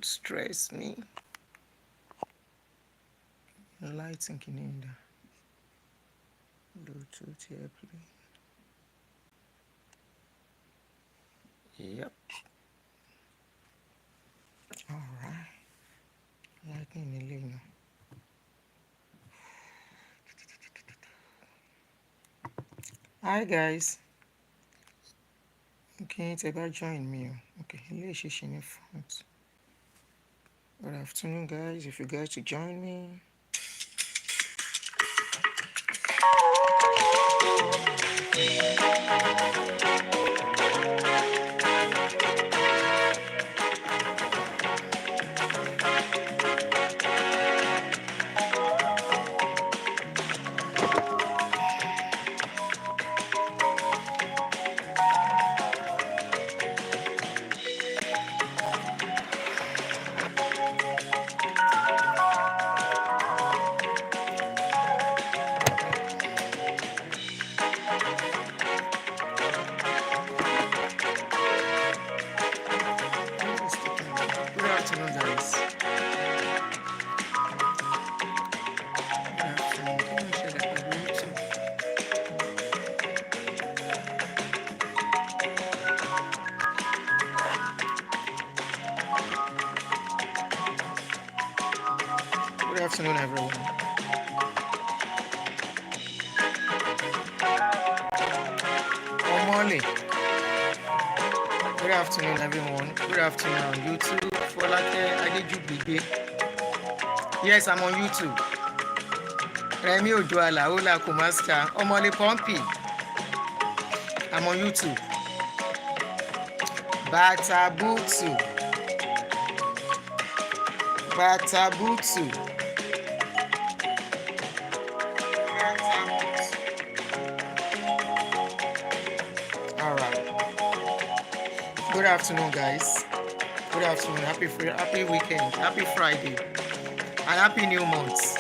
Stress me. Light thinking in the Bluetooth airplane. Yep. All right. Lightning in the lane. Hi guys. Okay, it's about join me. Okay, let's in front. Good afternoon, guys. If you guys to join me. Good afternoon, guys. Good afternoon. Can you share that with me too? Good afternoon, everyone. Omole. Good afternoon, everyone. Good afternoon on YouTube. Folake Adejubide. Yes, I'm on YouTube. Remi Ojuala, Ola Kumasta, Omole Pompi. I'm on YouTube. Batabutu. Batabutu. All right. Good afternoon, guys. Good afternoon. Happy weekend. Happy Friday. And happy new month.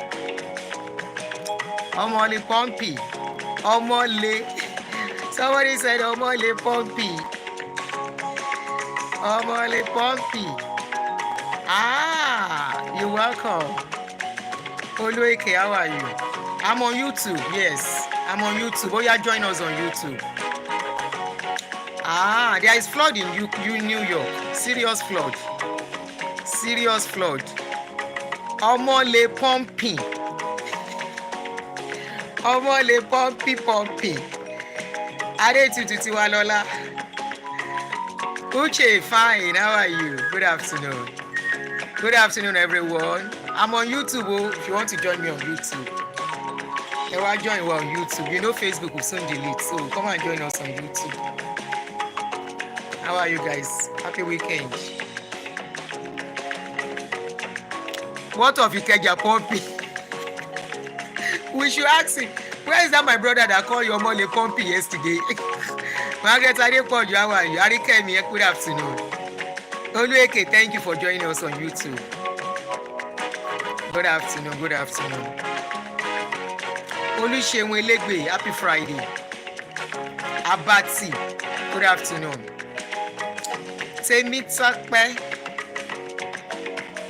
Omole Pompi. Omole. Somebody said Omole Pompi. Omole Pompi. Ah, you're welcome. Olueke, how are you? I'm on YouTube. Yes, I'm on YouTube. Oh, yeah, join us on YouTube. Ah, there is flood in New York. Serious flood. Serious flood. Omole Pompi. Omole Pompi Pompi. Adetutu Tiwalola. Uche, fine. How are you? Good afternoon. Good afternoon, everyone. I'm on YouTube. Oh, if you want to join me on YouTube, you will join me on YouTube. You know Facebook will soon delete, so come and join us on YouTube. How are you guys? Happy weekend. What of Ikeja Pompi? We should ask him. Where is that my brother that called your Omole Pompi yesterday? Margaret Adepoju, how are you? Arikemi, good afternoon. Olueke, thank you for joining us on YouTube. Good afternoon, good afternoon. Oluseun Elegbe, happy Friday. Abati, good afternoon. Temitope,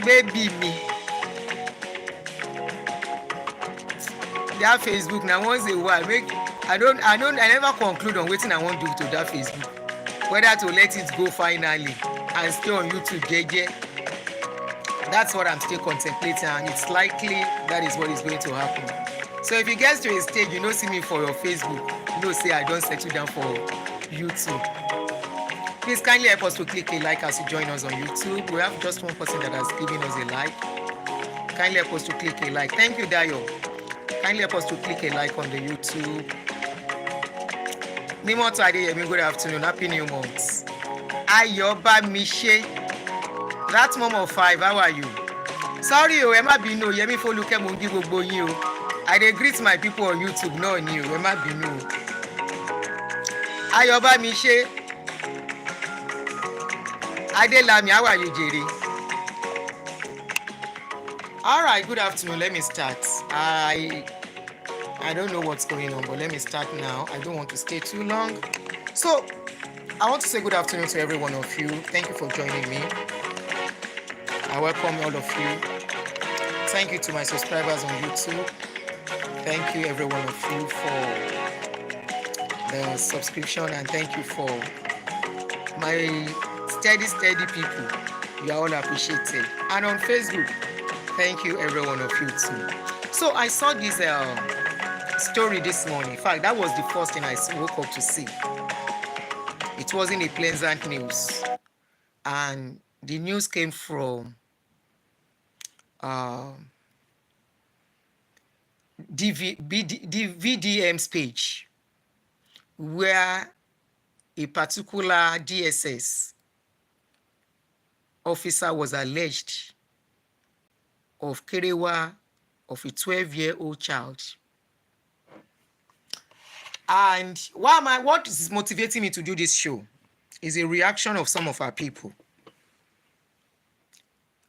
baby me. That Facebook now once a while I never conclude on wetin I wan do to that Facebook. Whether to let it go finally and stay on YouTube jeje. That's what I'm still contemplating, and it's likely that is what is going to happen. So if you get to a stage you no see me for your Facebook, you know say I don settle down for YouTube. Please kindly help us to click a like as you join us on YouTube. We have just one person that has given us a like. Kindly help us to click a like. Thank you, Dayo. Kindly help us to click a like on the YouTube. Mimoto Adeyemi, good afternoon. Happy New Month. Ayoba Mishe. That mom of 5, how are you? Sorry, ẹ má bínú, Yemi Foluke mo ngi gbogbo yin o. I dey greet my people on YouTube náà ni o, ẹ má bínú o. Ayoba Mishe. Adelami, how are you, Jerry? All right, good afternoon. Let me start. I don't know what's going on, but let me start now. I don't want to stay too long. So, I want to say good afternoon to every one of you. Thank you for joining me. I welcome all of you. Thank you to my subscribers on YouTube. Thank you every one of you for the subscription, and thank you for my steady people. You are all appreciated. And on Facebook, thank you every one of you too. So I saw this story this morning. In fact, that was the first thing I woke up to see. It wasn't a pleasant news, and the news came from the VDM's page, where a particular DSS officer was alleged of kerewa of a 12-year-old child. And what is motivating me to do this show is a reaction of some of our people.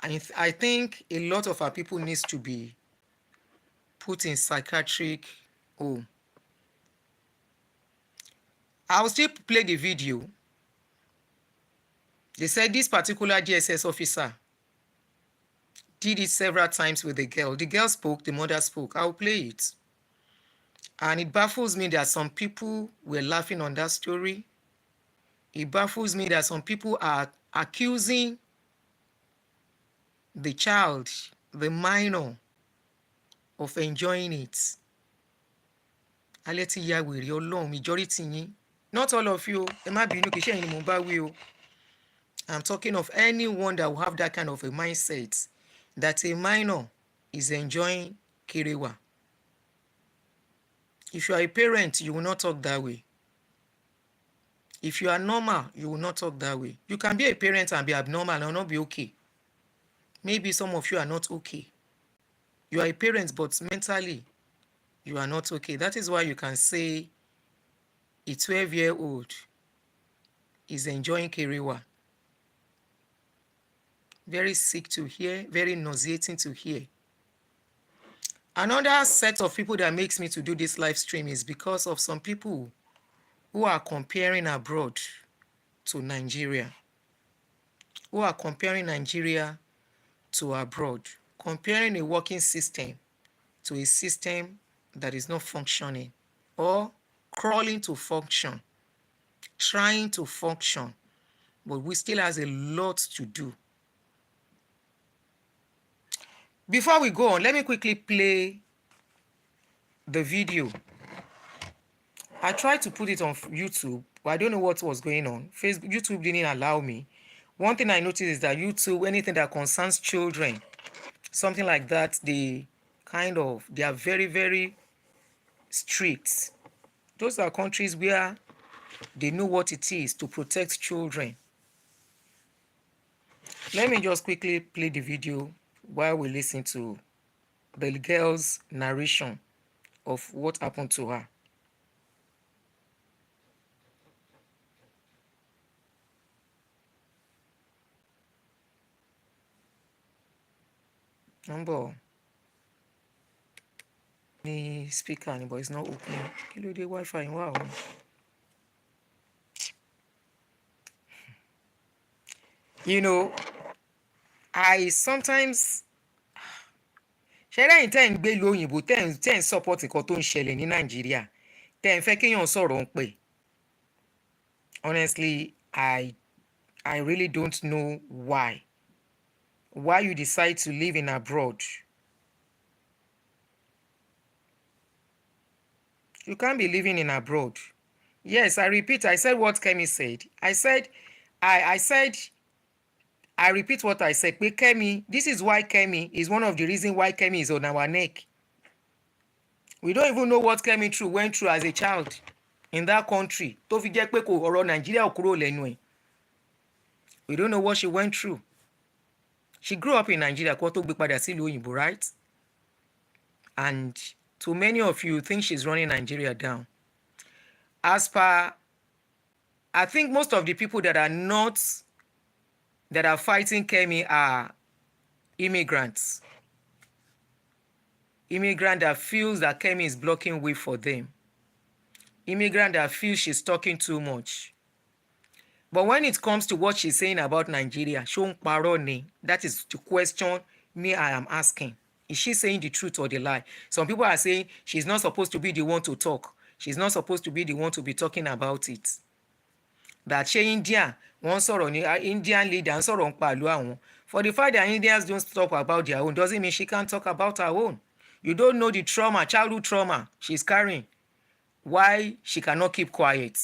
And I think a lot of our people needs to be put in psychiatric home. I'll still play the video. They said this particular DSS officer did it several times with the girl. The girl spoke, the mother spoke. I'll play it. And it baffles me that some people were laughing on that story. It baffles me that some people are accusing the child, the minor, of enjoying it. Aleti ya wèrè Ọlọ́run, majority yín. Not all of you. Ẹ má bínú, kì í ṣe ẹ̀yin ni mo bá wí o. I'm talking of anyone that will have that kind of a mindset that a minor is enjoying kerewa. If you are a parent, you will not talk that way. If you are normal, you will not talk that way. You can be a parent and be abnormal and not be okay. Maybe some of you are not okay. You are a parent, but mentally, you are not okay. That is why you can say a 12-year-old is enjoying kerewa. Very sick to hear, very nauseating to hear. Another set of people that makes me to do this live stream is because of some people who are comparing abroad to Nigeria. Who are comparing Nigeria to abroad. Comparing a working system to a system that is not functioning or crawling to function, trying to function, but we still has a lot to do. Before we go on, let me quickly play the video. I tried to put it on YouTube, but I don't know what was going on. YouTube didn't allow me. One thing I noticed is that YouTube, anything that concerns children, something like that, they are very, very strict. Those are countries where they know what it is to protect children. Let me just quickly play the video while we listen to the girl's narration of what happened to her. Number the speaker, but it's not opening. Kilo de Wi-Fi. Wow. You know, I sometimes ṣẹlẹ̀ tẹ́ ń gbé lóyìnbó tẹ́ ń support nǹkan tó ń ṣẹlẹ̀ ní Nàìjíríà tẹ́ ń fẹ́ kéèyàn sọ̀rọ̀ ń pè. Honestly, I really don't know why you decide to live in abroad. You can't be living in abroad. Yes, I repeat, I said what Kemi said. I repeat what I said. But Kemi, this is why Kemi is one of the reasons why Kemi is on our neck. We don't even know what Kemi went through as a child in that country. Tó fi jẹ́ pé kò ọ̀rọ̀ Nàìjíríà ò kúrò lẹ́nu ẹ̀. We don't know what she went through. She grew up in Nigeria, kó tó gbé padà sílùú òyìnbó, right? And to many of you think she's running Nigeria down. As per, I think most of the people that are fighting Kemi are immigrants. Immigrant that feels that Kemi is blocking way for them. Immigrant that feels she's talking too much. But when it comes to what she's saying about Nigeria, ṣó ń parọ́ ni? That is the question me I am asking. Is she saying the truth or the lie? Some people are saying she's not supposed to be the one to talk. She's not supposed to be the one to be talking about it. That ṣé India wọ́n sọ̀rọ̀ ní Indian leader ń sọ̀rọ̀ ń pàlú àwọn. For the fact that Indians don't talk about their own doesn't mean she can't talk about her own. You don't know the trauma, childhood trauma she's carrying. Why she cannot keep quiet.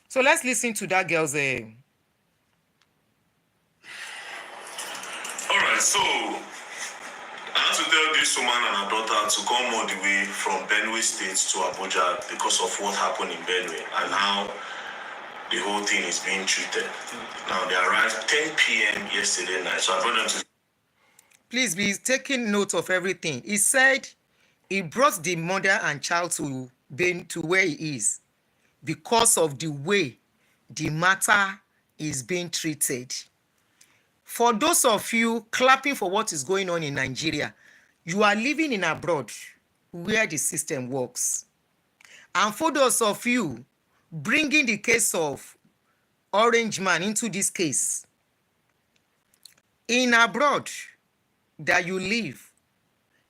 So let's listen to that girl's. All right, so I had to tell this woman and her daughter to come all the way from Benue State to Abuja because of what happened in Benue and how the whole thing is being treated. Now, they arrived 10 p.m. yesterday night, so I brought them to... Please be taking note of everything. He said he brought the mother and child to where he is because of the way the matter is being treated. For those of you clapping for what is going on in Nigeria, you are living in abroad where the system works. And for those of you bringing the case of Orange Man into this case, in abroad that you live,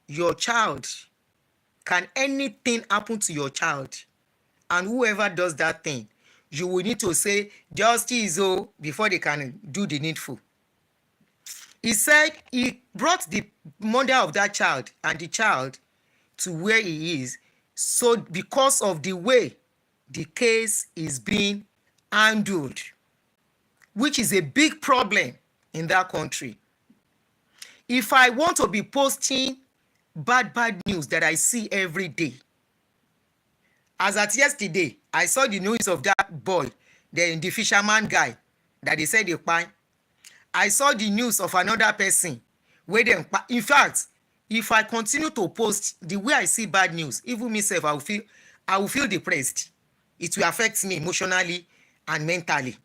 your child, can anything happen to your child? And whoever does that thing, you will need to say justice before they can do the needful. He said he brought the mother of that child and the child to where he is, so because of the way the case is being handled, which is a big problem in that country. If I want to be posting bad news that I see every day, as at yesterday, I saw the news of that boy, the fisherman guy, that they said they find. I saw the news of another person where they, in fact, if I continue to post the way I see bad news, even myself, I will feel depressed. It will affect me emotionally and mentally.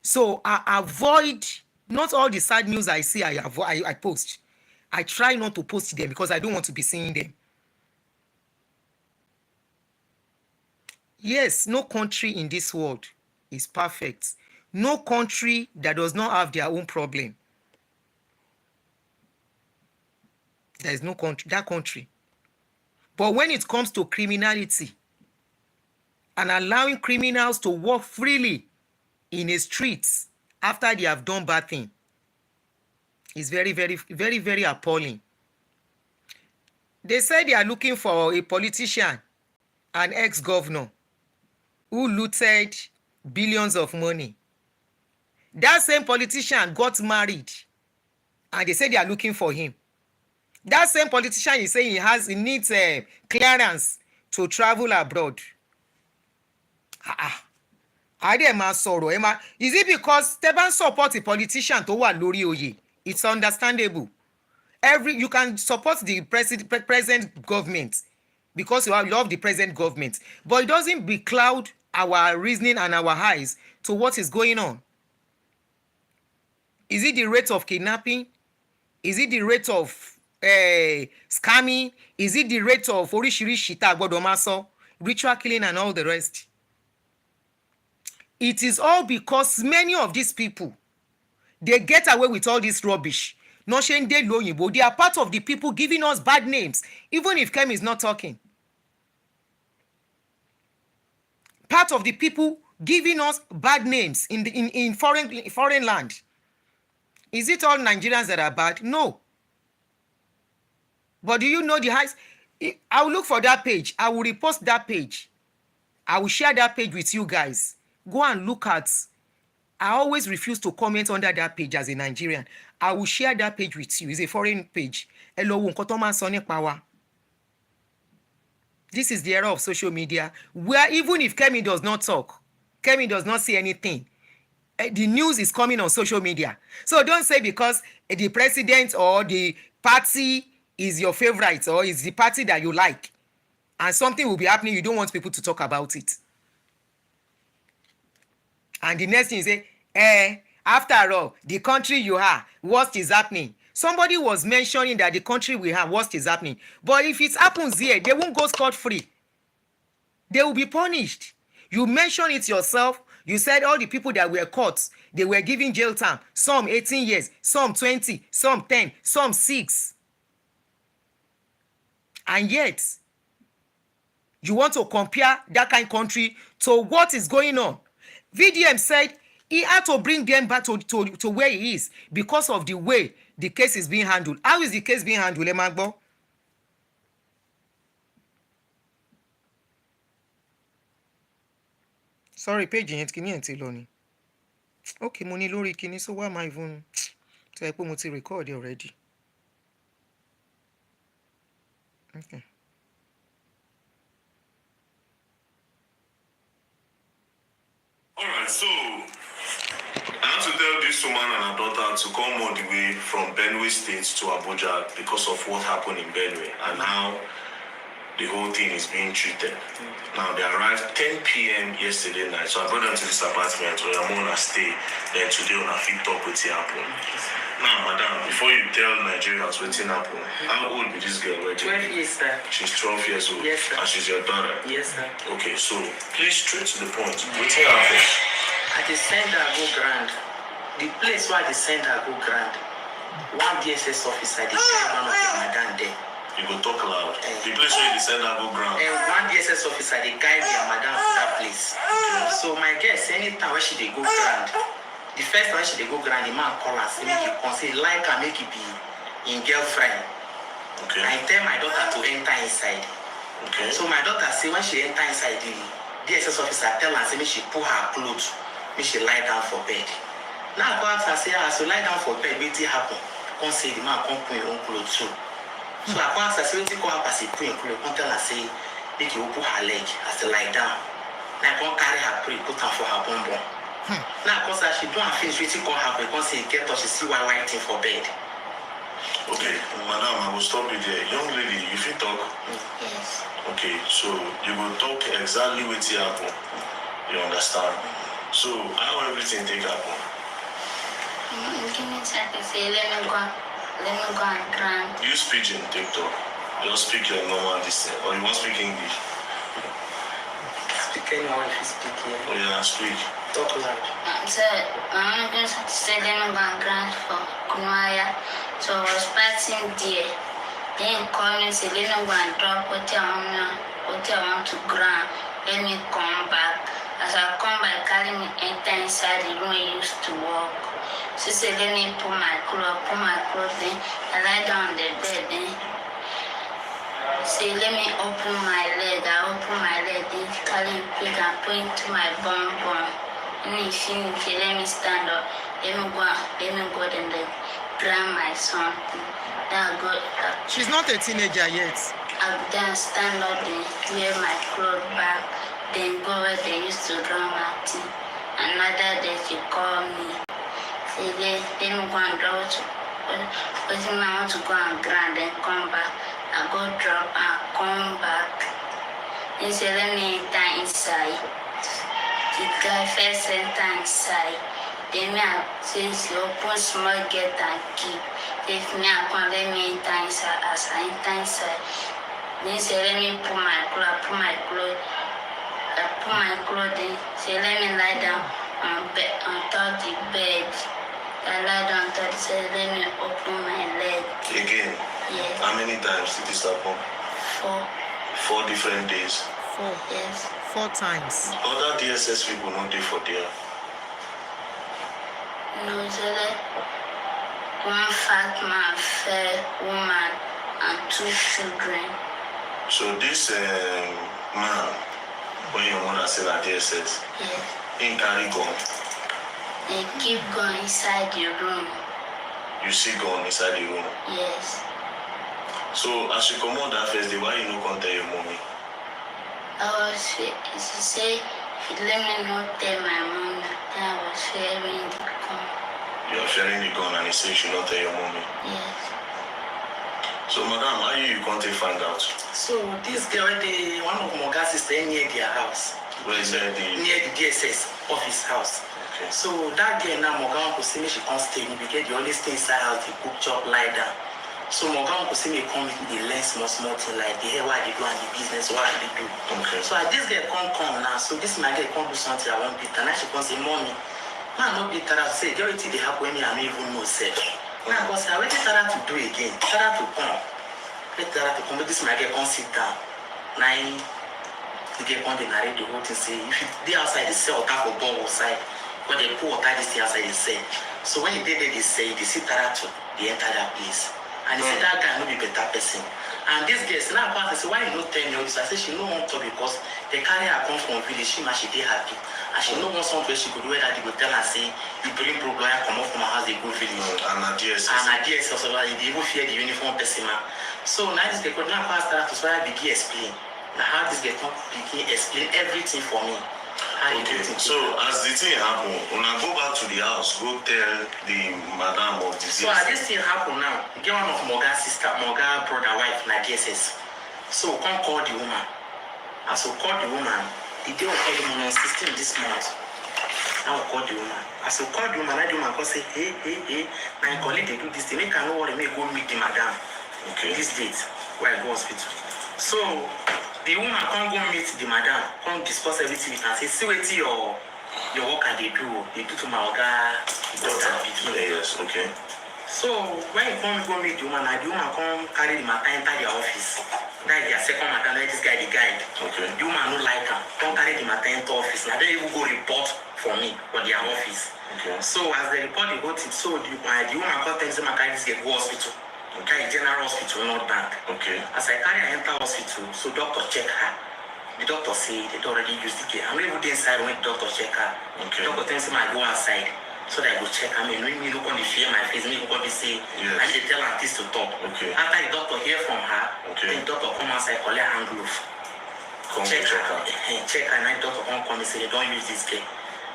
So I avoid, not all the sad news I see, I post. I try not to post them because I don't want to be seeing them. Yes, no country in this world is perfect. No country that does not have their own problem. There is no country, that country. But when it comes to criminality and allowing criminals to walk freely in the streets after they have done bad things, is very appalling. They said they are looking for a politician, an ex-governor, who looted billions of money. That same politician got married, and they said they are looking for him. That same politician is saying he needs clearance to travel abroad. Is it because Teban support a politician to wà lórí oyè? It's understandable. You can support the present government because you love the present government, but it doesn't becloud our reasoning and our eyes to what is going on. Is it the rate of kidnapping? Is it the rate of scamming? Is it the rate of oríṣiríṣi tá a gbọ́dọ̀ máa sọ, ritual killing and all the rest? It is all because many of these people, they get away with all this rubbish. They are part of the people giving us bad names, even if Kemi is not talking. Part of the people giving us bad names in foreign land. Is it all Nigerians that are bad? No. But do you know the highs? I will look for that page. I will repost that page. I will share that page with you guys. Go and look at. I always refuse to comment under that page as a Nigerian. I will share that page with you. It's a foreign page. This is the era of social media where even if Kemi does not talk, Kemi does not see anything, the news is coming on social media. So don't say because the president or the party is your favorite or is the party that you like and something will be happening, you don't want people to talk about it. And the next thing you say, after all, the country you are, what is happening? Somebody was mentioning that the country we have, what is happening. But if it happens here, they won't go scot-free. they will be punished. You mentioned it yourself. You said all the people that were caught, they were given jail time. Some 18 years, some 20, some 10, some 6. And yet, you want to compare that kind of country to what is going on. VDM said he had to bring them back to where he is because of the way the case is being handled. How is the case being handled, Emagbo? Sorry, page yẹn kìíní ẹ̀ ti lọ ni. Okay, mo ní lórí kìíní, so why am I even tell you pé mo ti record already? Okay. Alright, so I have to tell this woman and her daughter to come all the way from Benue State to Abuja because of what happened in Benue and how the whole thing is being treated. Now, they arrived 10 p.m. yesterday night, so I brought them to this apartment where I'm gonna stay. Then today, on a fit talk with the happen. Now, madam, before you tell Nigerians what's happen, how old is this girl? 12 years, sir. She's 12 years old. Yes, sir. And she's your daughter. Yes, sir. Okay, so please straight to the point. What's happening? At the center go grand. The place where the center go grand. One DSS officer, they tell one of the madam there. You go talk loud. The place where the center go ground. And one DSS officer, they guide their madam to that place. So my guess, anytime where she they go grand, the first time she they go grand, the man call her, say make you come, say like her, make it be in girlfriend. Okay. I tell my daughter to enter inside. Okay. So my daughter say when she enter inside, the DSS officer tell her, say make she pull her clothes, make she lie down for bed. Now I go ask her, say, as you lie down for bed, what happen? Come say the man come put your own clothes too. So I can't say anything come up as a queen, come tell her say make you open her leg as they lie down. Now I can't carry her pre, put her for her bum bum. Now because she don't finish waiting come happen, come say get her, she see why thing for bed. Okay, madam, I will stop you there. Young lady, you fit talk? Yes. Okay, so you will talk exactly what happen. You understand? So how everything take happen? Give me a second, say let me go and grind. Use pidgin, TikTok. Just speak your normal distance. Or you want to speak English? Speak anyhow if you speak here. Oh yeah, speak. Talk loud. So I'm going to say let me go and grind for Kunwaya. So I was passing there. Then call me say let me go and drop what I want to grind. Let me come back. As I come back, carry me enter inside the room I used to work. She said, let me put my clothes in. I lie down on the bed then. Say, let me open my leg. I open my leg, then carry a pig and put into my bum. And then she say, let me stand up. Let me go then they grab my son. Then I go. She's not a teenager yet. I then stand up, then wear my clothes back. Then go where they used to run my team. Another day she called me. Say let me go and drop to but I want to go and grind and come back. I go drop and come back. He said let me enter inside. The guy first enter inside. Then me say she open small gate and key. If me I come let me enter inside. As I enter inside, then say let me put my clothes. I put my clothing, say let me lie down on top the bed. I lie down on top, say let me open my leg. Again? Yes. How many times did this happen? 4. 4 different days. 4. Yes. 4 times. Other DSS people not there for there. No, so that one fat man, fair woman, and 2 children. So this man, when your mother said at DSS, Yes. in carry gun. They keep going inside the room. You see gun inside the room. Yes. So as you come on that first day, why you no come tell your mommy? She say, let me not tell my mom that I was fearing the gun. You are fearing the gun and he said you should not tell your mommy. Yes. So madam, how you can't find out? So this girl, one of my guys is staying near their house. Where is that Near the DSS office house. Okay. So that girl now Morgan could see me, she can't stay. We get the only stay inside house, the cook chop lie down. So my guy could see me come with the less small thing like the hair, what they do and the business, what they do. Okay. So as this girl come now, so this my girl come do something I want beat, and now she come say, mommy, man not beat her. Say, the only thing they happen when me I don't even know self. Now I say, I waited her to do again. Tell her to come. Let her to come. But this my girl come sit down. Now the girl come they narrate the whole thing. Say, if you they outside, they say water for ball outside. But they pour water this thing outside, they say. So when they did, they say, they sit her to, they enter that place. And they say that guy no be better person. And this girl, now I say, why you not tell me all this? I say she no want to because they carry her come from village. She dey happy, and she no want somewhere she could do that. They go tell her say, you bring problem, come up from her house, they go village. And at DSS, also they even fear the uniform person. So now this girl, now I start to try to begin explain. Now how this girl come begin explain everything for me. Okay, so as the thing happen, when I go back to the house, go tell the madam of the So as this thing happen now, get one of Morgan's sister, Morgan brother wife, na DSS. So come call the woman. As we call the woman, the day we call the woman on 16 this month. Now we call the woman. As we call the woman, now the woman come say, hey, my colleague they do this thing. Make I know what they make go meet the madam. Okay. This date where I go hospital. So the woman can't go meet the madam, can't discuss everything with her. Say, see what your work and they do to my daughter. Yes, okay. So when you come go meet the woman, and the woman come carry the matter enter their office. That is their second madam, like this guy the guide. Okay. The woman no like her, come carry the matter into office. Now they even go report for me for their office. Okay. So as they report the whole thing, so the woman come tell me carry this girl go hospital. Okay, general hospital, not bank. Okay. As I carry her enter hospital, so doctor check her. The doctor say they already used the girl. I'm not even inside when the doctor check her. Okay. Doctor tells me I go outside so that I go check her. I mean, when me look on the fear my face, me look on the say, yes. I need to tell her this to talk. Okay. After the doctor hear from her, okay. then the doctor come outside, collect hand glove. Check her. Check her, and the doctor come and say they don't use this girl.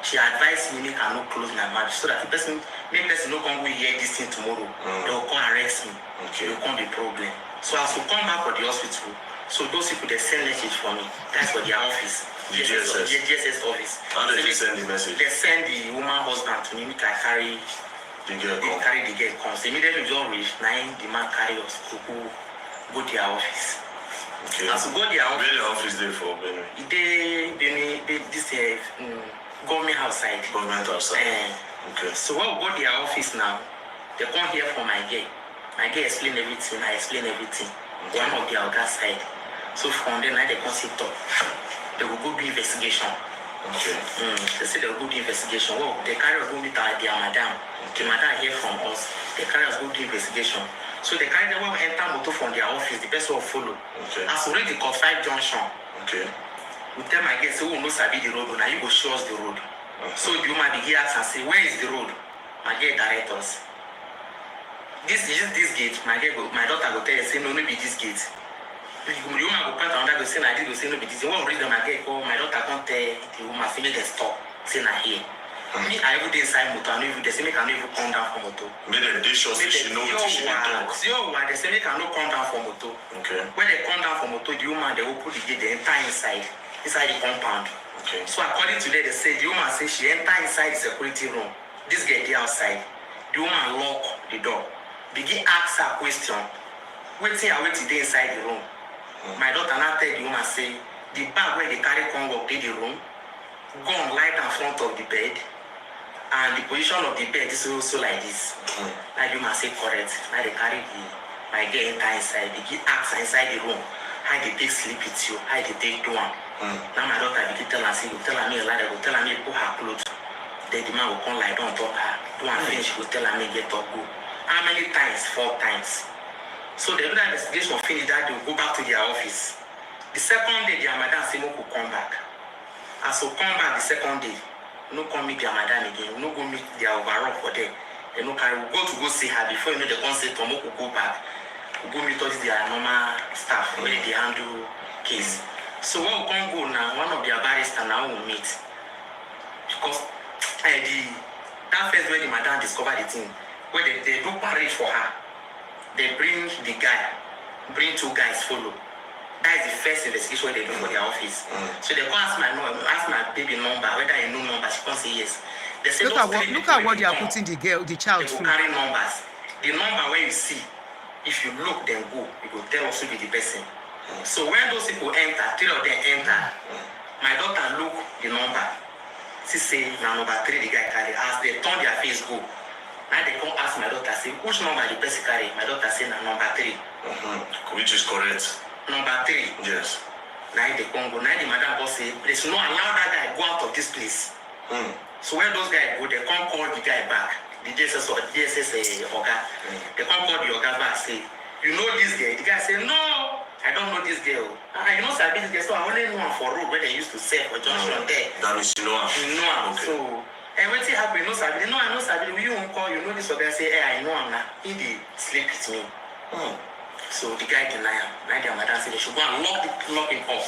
She advised me make her no close my mouth so that the person no come go hear this thing tomorrow. They will come arrest me. Okay. They will come the problem. So as we come back for the hospital, so those people they send message for me. That's for their office. The GSS office. How did they send the message? They send the woman husband to me. Make I carry the girl. They carry the girl comes. Immediately we just reach 9. The man carry us to go to their office. Okay. As we go to their office. Where the office there for Benue? They this government outside. Government outside. Okay. So when we go to their office now, they come here for my girl. My girl explain everything. I explain everything. Okay. One of the other side. So from there now they come sit up. They will go do investigation. Okay. They say they will go do investigation. Well, they carry us go meet their madam. The madam hear from us. They carry us go do investigation. So they carry them when we enter motor from their office. The person will follow. Okay. As we reach the Cut 5 junction. Okay. We tell my girl, say, we no sabi the road. Now you go show us the road. So the woman begin ask and say, where is the road? My girl direct us. This gate. My daughter go tell you, say, no be this gate. The woman go point another go say, no, this go say, no be this. When we reach them, my girl call, my daughter can't tell the woman, say, make them stop. Say, na here. Me, I even dey inside motor. I know if they say, make I no even come down from motor. Make them dey sure say she know what she dey talk. They say, make I no come down from motor. Okay. When they come down from motor, the woman, they open the gate, they enter inside the compound. Okay. So according to them, they say the woman say she enter inside the security room. This girl dey outside. The woman lock the door. Begin ask her question. Waiting dey inside the room. My daughter now tell the woman say the bag where they carry come work in the room, gun lie down front of the bed, and the position of the bed is also like this. Now the woman say correct. Now they carry my girl enter inside. Begin ask her inside the room how they take sleep with you, how they take do one. Now my daughter begin tell her, say, go tell her me a lie, go tell her me put her clothes. Then the man will come lie down top her. Do one finish, go tell her me get up, go. How many times? 4 times. So they do that investigation finish that they will go back to their office. The second day, their madam say no could come back. As we come back the second day, no come meet their madam again, no go meet their overall for them. They no carry, we go see her before you know they come say Tomo could go back. We go meet all their normal staff where they handle case. So when we come go now, one of their barrister now will meet. Because that first when the madam discover the thing, where they do parade for her, they bring the guy, bring 2 guys follow. That is the first investigation they do for their office. So they come ask my baby number, whether I know number, she can't say yes. They say look at what they are putting the child they through. will carry numbers. The number where you see, If you look, then go. You go tell us who be the person. So when those people enter, 3 of them enter, my daughter look the number. She say, now number 3 the guy carry. As they turn their face go, now they come ask my daughter, say, which number the person carry? My daughter say, now number 3. Which is correct. Number 3. Yes. Now they come go. Now the madam go say, please no allow that guy go out of this place. So when those guys go, they come call the guy back. The DSS or DSS Oga. They come call the Oga back, say, you know this girl? The guy say, no, I don't know this girl. You know Sabi this girl, so I only know her for road where they used to sell for junction there. That means you know her. You know her. Okay. So, and when it happen, you know Sabi, no, I know Sabi, will you call, you know this Oga, say, hey, I know him now. He did sleep with me. So the guy deny him. Now the madam say they should go and lock him up.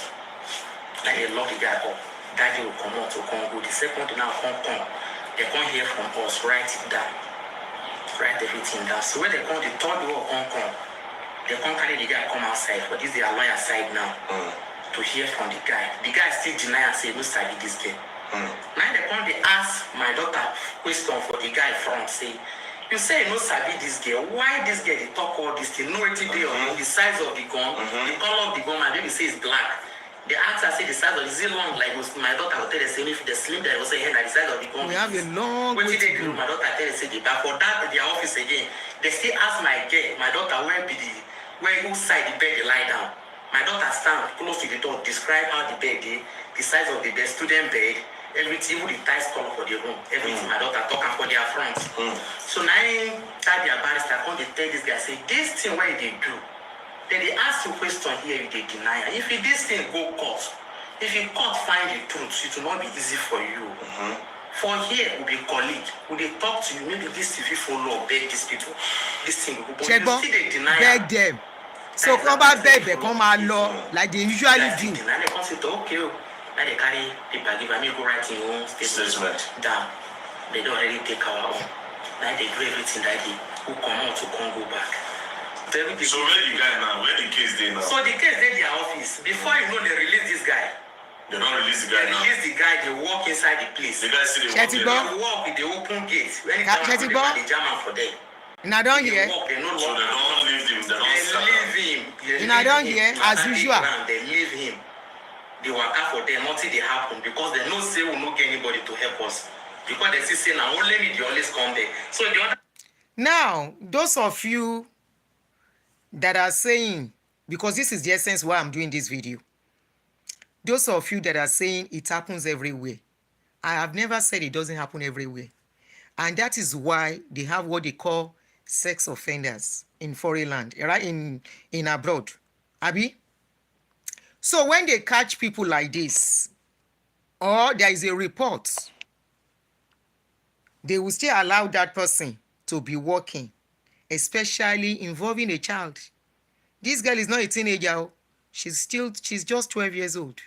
Now they lock the guy up. Daddy will come out to Congo. The second day now come. They come hear from us, write it down. Write everything down. So when they come, the third day will come. They come carry the guy come outside. But this is their lawyer side now. To hear from the guy. The guy still deny and say, no study this girl. Now they come, they ask my daughter question for the guy front, say, you say you no sabi this girl. Why this girl they talk all this thing? No it dey on the size of the gun, the color of the gun. My baby say it's black. The answer say the size of is it long like my daughter will tell the same if the slim that was saying that the size of the gun. We have a long way to go. My daughter tell the say the back for that their office again. They still ask my girl, my daughter where whose side the bed they lie down. My daughter stand close to the door, describe how the bed is, the size of the bed, student bed. Everything, even the ties color for the room, everything my daughter talking for their front. So now that their barrister come they tell this guy, say, this thing what they do, then they ask you question here, you they deny. If this thing go court, if you court find the truth, it will not be easy for you. For here, will be colleague, will they talk to you, maybe this if you follow, beg these people, this thing will go, but you still they deny. Beg them. So come back beg, come out law, like they usually do. Now they come say, okay. Now they carry paper, give me go write in your own statement down. They don't already take our own. Now they do everything that they who come out to Congo back. So where the guy now? Where the case they now? So the case they their office. Before you know they release this guy. They don't release the guy now. Release the guy, they walk inside the place. The guy still they walk with the open gate. Anytime they jam am for them. Now don't hear. So they don't leave him. They don't leave him. Now don't hear as usual. They leave him. They work out for them, nothing they happen because they know say we no get anybody to help us. Because they see say now only me they always come there. So the other now, those of you that are saying, because this is the essence why I'm doing this video, those of you that are saying it happens everywhere, I have never said it doesn't happen everywhere. And that is why they have what they call sex offenders in foreign land, right? In abroad. Abi? So when they catch people like this, or there is a report, they will still allow that person to be working, especially involving a child. This girl is not a teenager. She's just 12 years old.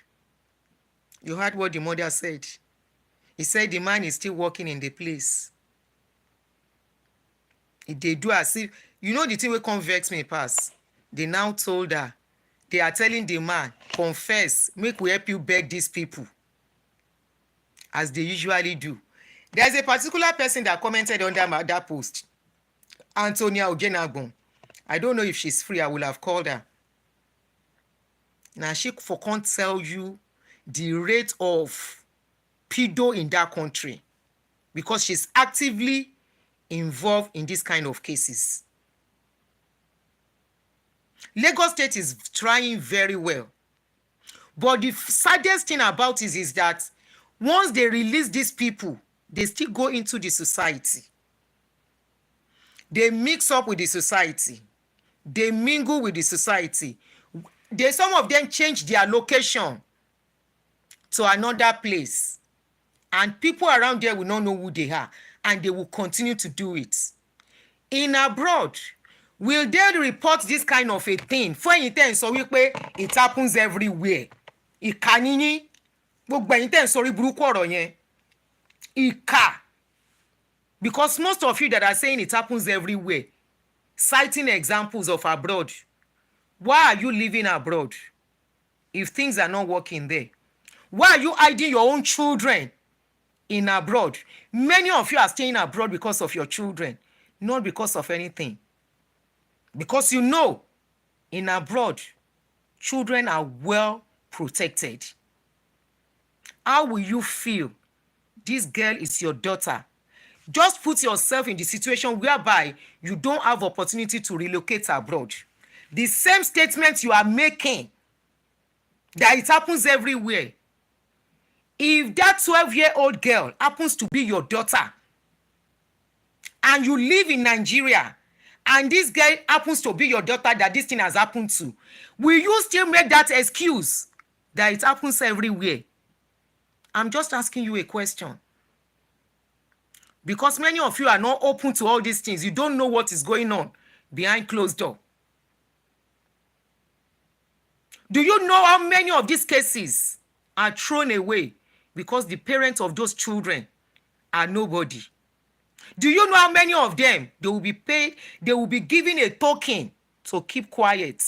You heard what the mother said. He said the man is still working in the place. They do as if, you know the thing will convex me pass. They now told her, they are telling the man, confess, make we help you beg these people. As they usually do. There's a particular person that commented under that post. Antonia Ogenagbon. I don't know if she's free. I will have called her. Now she can't tell you the rate of pedo in that country. Because she's actively involved in this kind of cases. Lagos State is trying very well. But the saddest thing about it is that once they release these people, they still go into the society. They mix up with the society. They mingle with the society. Some of them change their location to another place. And people around there will not know who they are. And they will continue to do it. In abroad, will they report this kind of a thing? For instance, so it happens everywhere. Ikanini, gbogbo inten sorry burúkú ọ̀rọ̀ yẹn. Ika. Because most of you that are saying it happens everywhere, citing examples of abroad. Why are you living abroad if things are not working there? Why are you hiding your own children in abroad? Many of you are staying abroad because of your children, not because of anything. Because you know, in abroad, children are well protected. How will you feel? This girl is your daughter. Just put yourself in the situation whereby you don't have opportunity to relocate abroad. The same statement you are making, that it happens everywhere. If that 12-year-old girl happens to be your daughter, and you live in Nigeria, and this girl happens to be your daughter that this thing has happened to, will you still make that excuse that it happens everywhere? I'm just asking you a question. Because many of you are not open to all these things. You don't know what is going on behind closed door. Do you know how many of these cases are thrown away because the parents of those children are nobody? Do you know how many of them, they will be paid, they will be given a token to keep quiet?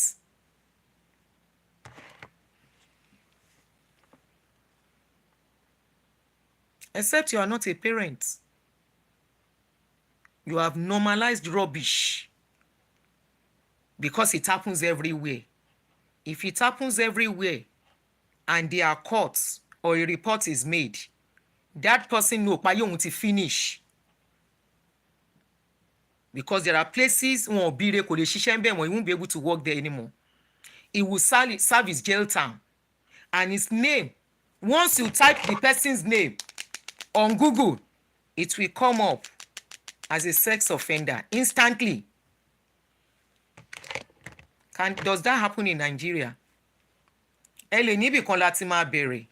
Except you are not a parent. You have normalized rubbish because it happens everywhere. If it happens everywhere and there are courts or a report is made, that person know pa yóò ti finish. Because there are places wọn ò bíire kò lè ṣiṣẹ́ ń bẹ̀ wọ́n, he won't be able to work there anymore. He will serve his jail term. And his name, once you type the person's name on Google, it will come up as a sex offender instantly. Does that happen in Nigeria? Ẹ lè níbì kan láti máa bẹ̀rẹ̀.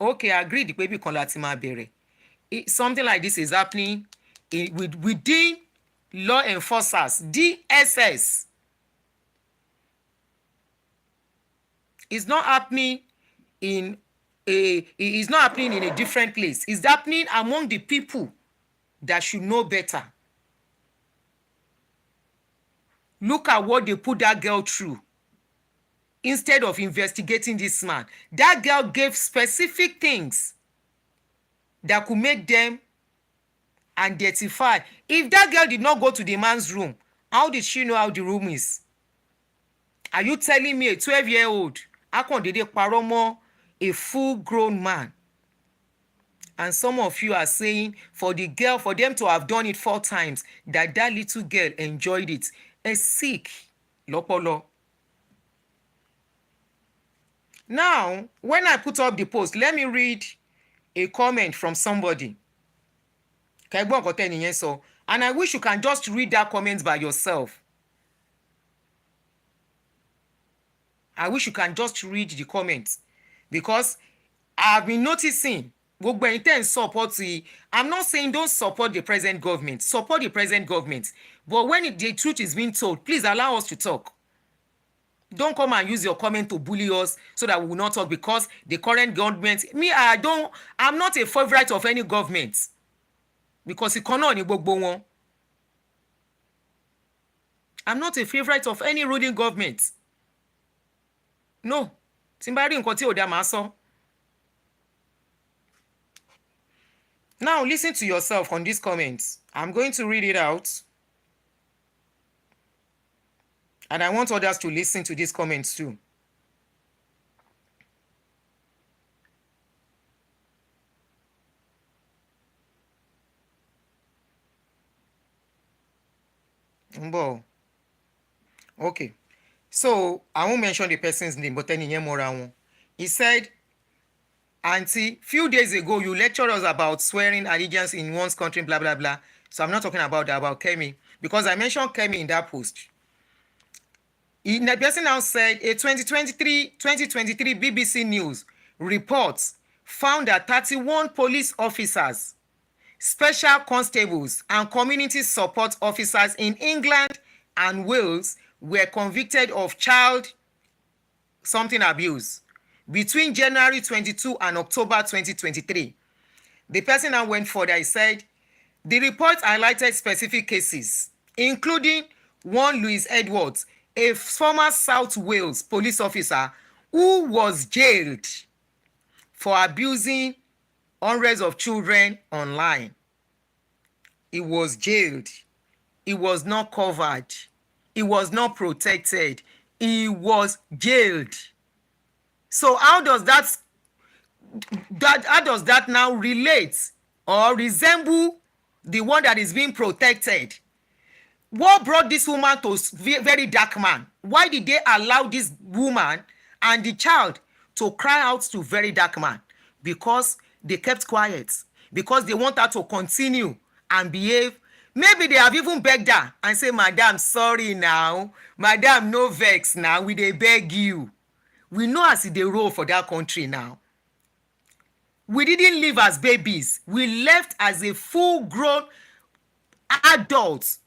Okay, I agreed pé ibì kan láti máa bẹ̀rẹ̀. Something like this is happening within law enforcers, DSS. It's not happening in a different place. It's happening among the people that should know better. Look at what they put that girl through. Instead of investigating this man, that girl gave specific things that could make them identify. If that girl did not go to the man's room, how did she know how the room is? Are you telling me a 12-year-old akondede parọ́ mọ́ a full-grown man? And some of you are saying for them to have done it 4 times, that little girl enjoyed it. A sick lọ́pọlọ. Now, when I put up the post, let me read a comment from somebody. And I wish you can just read that comment by yourself. I wish you can just read the comments, because I've been noticing, I'm not saying don't support the present government. Support the present government. But when the truth is being told, please allow us to talk. Don't come and use your comment to bully us so that we will not talk, because the current government, I'm not a favorite of any government. Because I'm not a favorite of any ruling government. No. Now listen to yourself on these comments. I'm going to read it out. And I want others to listen to these comments too. Okay. So, I won't mention the person's name, but then he said, Auntie, few days ago, you lectured us about swearing allegiance in one's country, blah, blah, blah. So I'm not talking about that, about Kemi, because I mentioned Kemi in that post. The person now said a 2023 BBC News report found that 31 police officers, special constables, and community support officers in England and Wales were convicted of child something abuse between January 22 and October 2023. The person now went further. He said, the report highlighted specific cases, including one Louis Edwards, a former South Wales police officer who was jailed for abusing hundreds of children online. He was jailed. He was not covered. he was not protected. He was jailed. So how does that now relate or resemble the one that is being protected? What brought this woman to very dark man? Why did they allow this woman and the child to cry out to very dark man? Because they kept quiet, because they want her to continue and behave. Maybe they have even begged her and say, madam, sorry now, madam, no vex now, we dey beg you. We know as e dey roll for that country now. We didn't live as babies, we left as a full grown adults,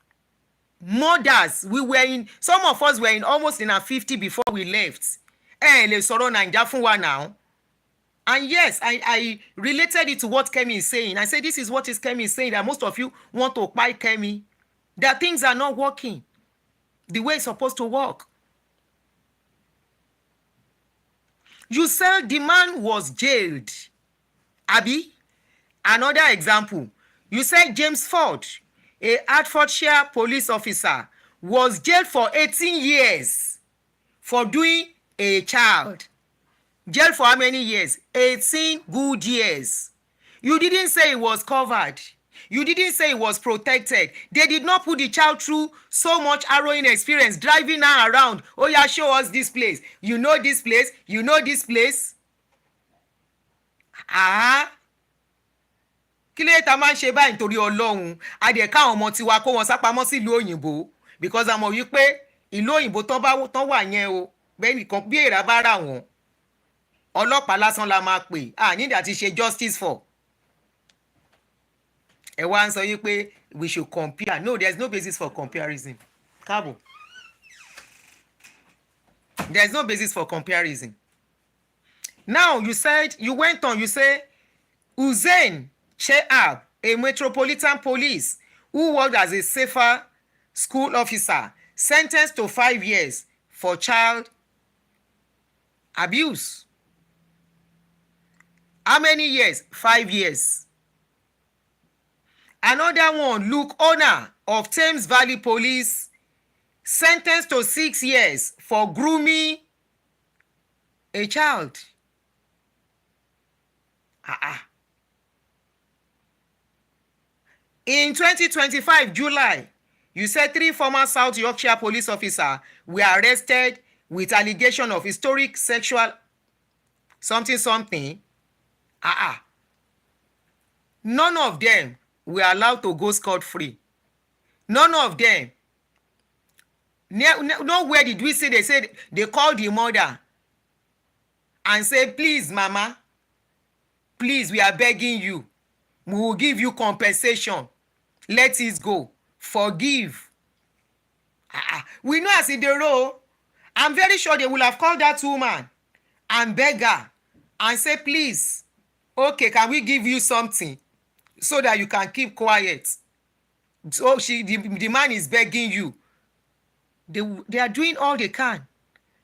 mothers. We were in, some of us were in almost in our 50 before we left. Lè sọ̀rọ̀ Naija fún wa now. And yes, I related it to what Kemi is saying. I said, this is what is Kemi is saying, that most of you want to buy Kemi, that things are not working the way it's supposed to work. You said the man was jailed. Abi, another example. You said James Ford, a Hertfordshire police officer, was jailed for 18 years for doing a child. Jailed for how many years? 18 good years. You didn't say it was covered. You didn't say it was protected. They did not put the child through so much harrowing experience, driving her around. Oh yeah, show us this place. You know this place. You know this place. Kí ló ta máa ń ṣe báyìí nítorí Ọlọ́run? A dẹ̀ káwọn ọmọ tiwa kó wọn sápamọ́ sílùú òyìnbó, because a mọ̀ wípé ìlú òyìnbó tán wà yẹn o, bẹ́ẹ̀ nìkan bí èèrà bá rà wọ́n, ọlọ́pàá lásán la máa pè, nídìí àti ṣe justice for. Ẹ wá ń sọ yí pé we should compare. No, there is no basis for comparison. Káàbọ̀. There is no basis for comparison. Now you said, you went on, you say Hussein Shehab, a Metropolitan Police who worked as a safer school officer, sentenced to 5 years for child abuse. How many years? 5 years. Another one, Luke, owner of Thames Valley Police, sentenced to 6 years for grooming a child. In 2025, July, you said 3 former South Yorkshire police officers were arrested with allegation of historic sexual something. None of them were allowed to go scot-free. None of them. Nowhere did we say they said they called the mother and said, please, mama, please, we are begging you. We will give you compensation. Let it go. Forgive. We know as in the row. I'm very sure they will have called that woman and beg her and say, please, okay, can we give you something so that you can keep quiet? So the man is begging you. They are doing all they can.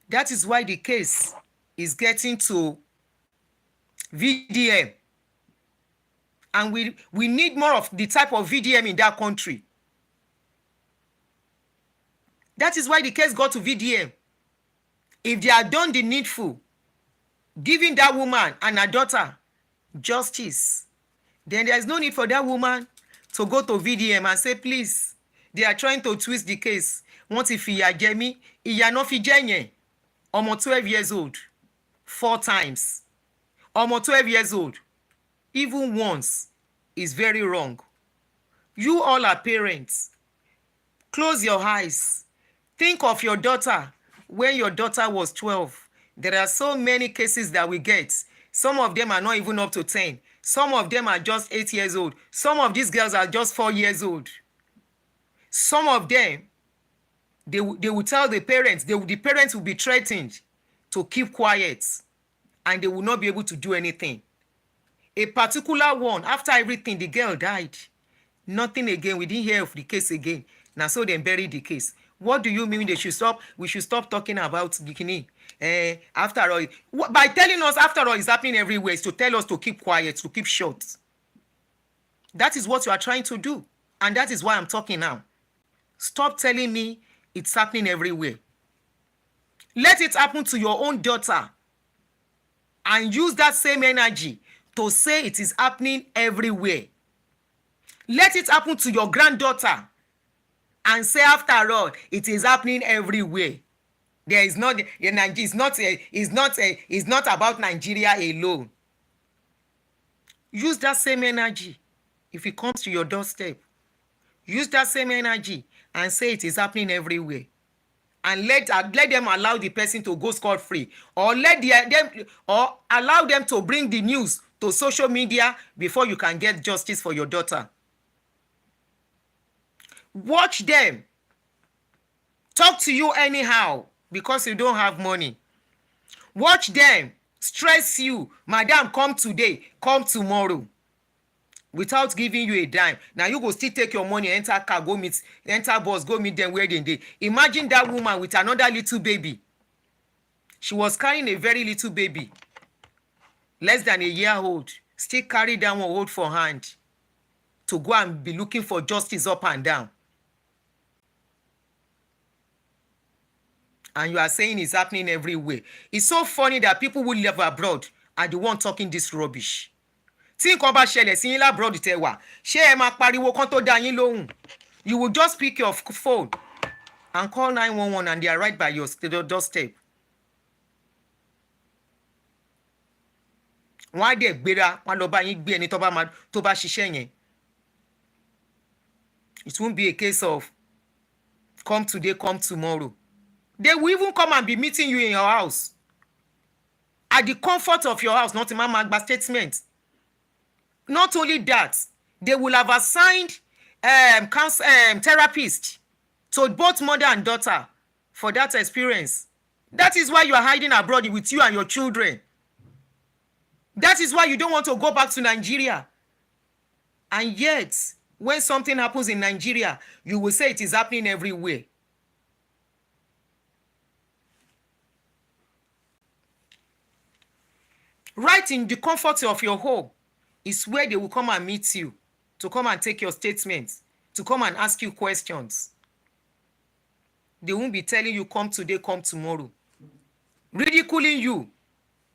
That is why the case is getting to VDM. And we need more of the type of VDM in that country. That is why the case got to VDM. If they had done the needful, giving that woman and her daughter justice, then there is no need for that woman to go to VDM and say, please, they are trying to twist the case. Wọ́n ti fìyà jẹ mí, ìyà náà fi jẹ yẹn. Ọmọ 12 years old, 4 times. Ọmọ 12 years old, even once, is very wrong. You all are parents. Close your eyes. Think of your daughter when your daughter was 12. There are so many cases that we get. Some of them are not even up to 10. Some of them are just 8 years old. Some of these girls are just 4 years old. Some of them, they will tell the parents, the parents will be threatened to keep quiet, and they will not be able to do anything. A particular one, after everything, the girl died. Nothing again. We didn't hear of the case again. Now, so they buried the case. What do you mean they should stop? We should stop talking about bikini. After all, by telling us after all is happening everywhere, is to tell us to keep quiet, to keep short. That is what you are trying to do. And that is why I'm talking now. Stop telling me It's happening everywhere. Let it happen to your own daughter and use that same energy to say it is happening everywhere. Let it happen to your granddaughter and say, after all, it is happening everywhere. There is not it's not about Nigeria alone. Use that same energy if it comes to your doorstep. Use that same energy and say it is happening everywhere. And let them allow the person to go scot-free, or allow them to bring the news to social media before you can get justice for your daughter. Watch them talk to you anyhow because you don't have money. Watch them stress you, madam, come today, come tomorrow, without giving you a dime. Now you go still take your money, enter car, enter bus, go meet them where they dey. Imagine that woman with another little baby. She was carrying a very little baby, less than a year old, still carry that one hold for hand to go and be looking for justice up and down. And you are saying it's happening everywhere. It's so funny that people who live abroad are the one talking this rubbish. Tí nǹkan bá ṣẹlẹ̀ sí yín labroad tẹ́ wà, ṣé ẹ máa pariwo kán tó dá yín lóhùn? You will just pick your phone and call 911 and they are right by your doorstep. Wọ́n á dẹ̀ gbéra, wọ́n á lọ bá yín gbé ẹni tó bá ṣiṣẹ́ yẹn. It won't be a case of come today, come tomorrow. They will even come and be meeting you in your house. At the comfort of your house, not in my magba statement. Not only that, they will have assigned therapists to both mother and daughter for that experience. That is why you are hiding abroad with you and your children. That is why you don't want to go back to Nigeria. And yet, when something happens in Nigeria, you will say it is happening everywhere. Right in the comfort of your home is where they will come and meet you, to come and take your statements, to come and ask you questions. They won't be telling you, come today, come tomorrow. Ridiculing you,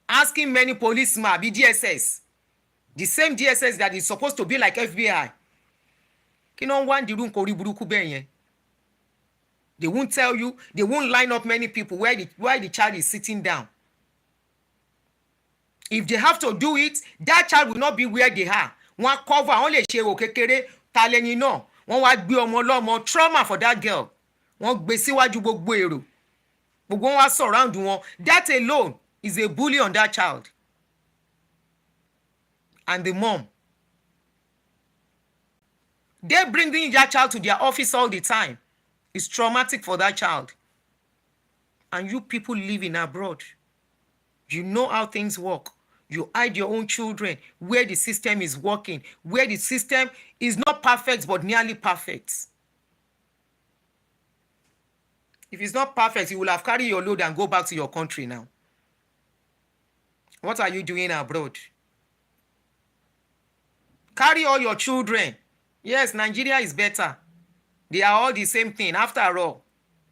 asking many policemen, be DSS, the same DSS that is supposed to be like FBI. They won't tell you, they won't line up many people where the child is sitting down. If they have to do it, that child will not be where they are. One cover only share kekere taleni no. One wa gbe omo lomo trauma for that girl. One gbe síwájú gbogbo èrò. Gbogbo wọn wá surround wọn. That alone is a bully on that child. And the mom. They bringing that child to their office all the time. It's traumatic for that child. And you people living abroad, you know how things work. You hide your own children where the system is working, where the system is not perfect but nearly perfect. If it's not perfect, you will have carried your load and go back to your country now. What are you doing abroad? Carry all your children. Yes, Nigeria is better. They are all the same thing. After all,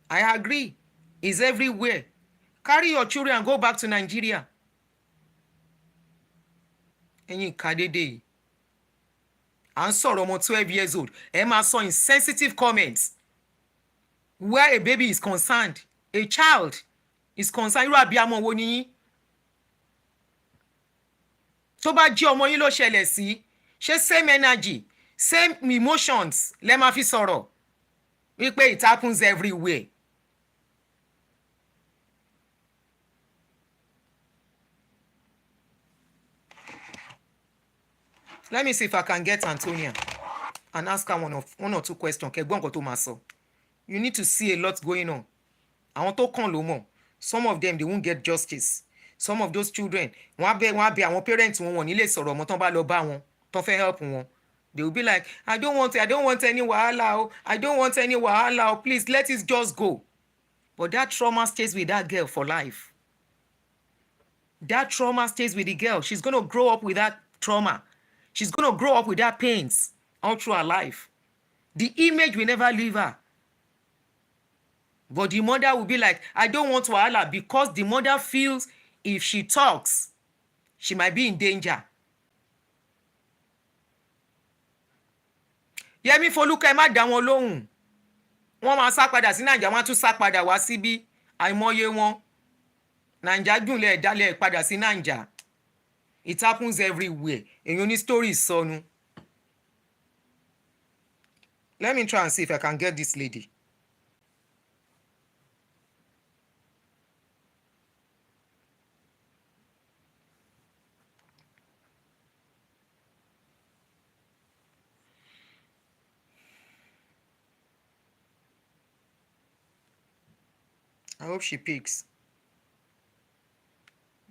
I agree. It's everywhere. Carry your children and go back to Nigeria. Ẹ̀yin kadede. And sọ̀rọ̀ ọmọ 12 years old. Ẹ máa sọ insensitive comments where a baby is concerned. A child is concerned. Irú abiyamọ wo ni yín? Tó bá jẹ́ ọmọ yín ló ṣẹlẹ̀ sí, ṣé same energy, same emotions lẹ máa fi sọ̀rọ̀? Wípé it happens everywhere. Let me see if I can get Antonia and ask her one or two questions. Kẹ̀gbọ́n nǹkan tó máa sọ. You need to see a lot going on. Àwọn tó kàn ló mọ̀. Some of them, they won't get justice. Some of those children, wọ́n á bẹ àwọn parents wọn nílé sọ̀rọ̀ ọmọ tán bá lọ bá wọn, tán fẹ́ help wọn. They will be like, I don't want any wahala. Oh. I don't want any wahala. Oh. Please, let it just go. But that trauma stays with that girl for life. That trauma stays with the girl. She's going to grow up with that trauma. She's going to grow up with that pains all through her life. The image will never leave her. But the mother will be like, I don't want wahala, because the mother feels if she talks, she might be in danger. Yẹmí Folúkẹ́, ẹ má dá wọn lóhùn. Wọ́n máa sá padà sí Nàìjà, wọ́n á tún sá padà wá síbí. Àìmọye wọn. Nàìjà dùnlẹ̀ ẹ̀dálẹ̀ padà sí Nàìjà. It happens everywhere. Èyàn ní stories sọnù. Let me try and see if I can get this lady. I hope she picks.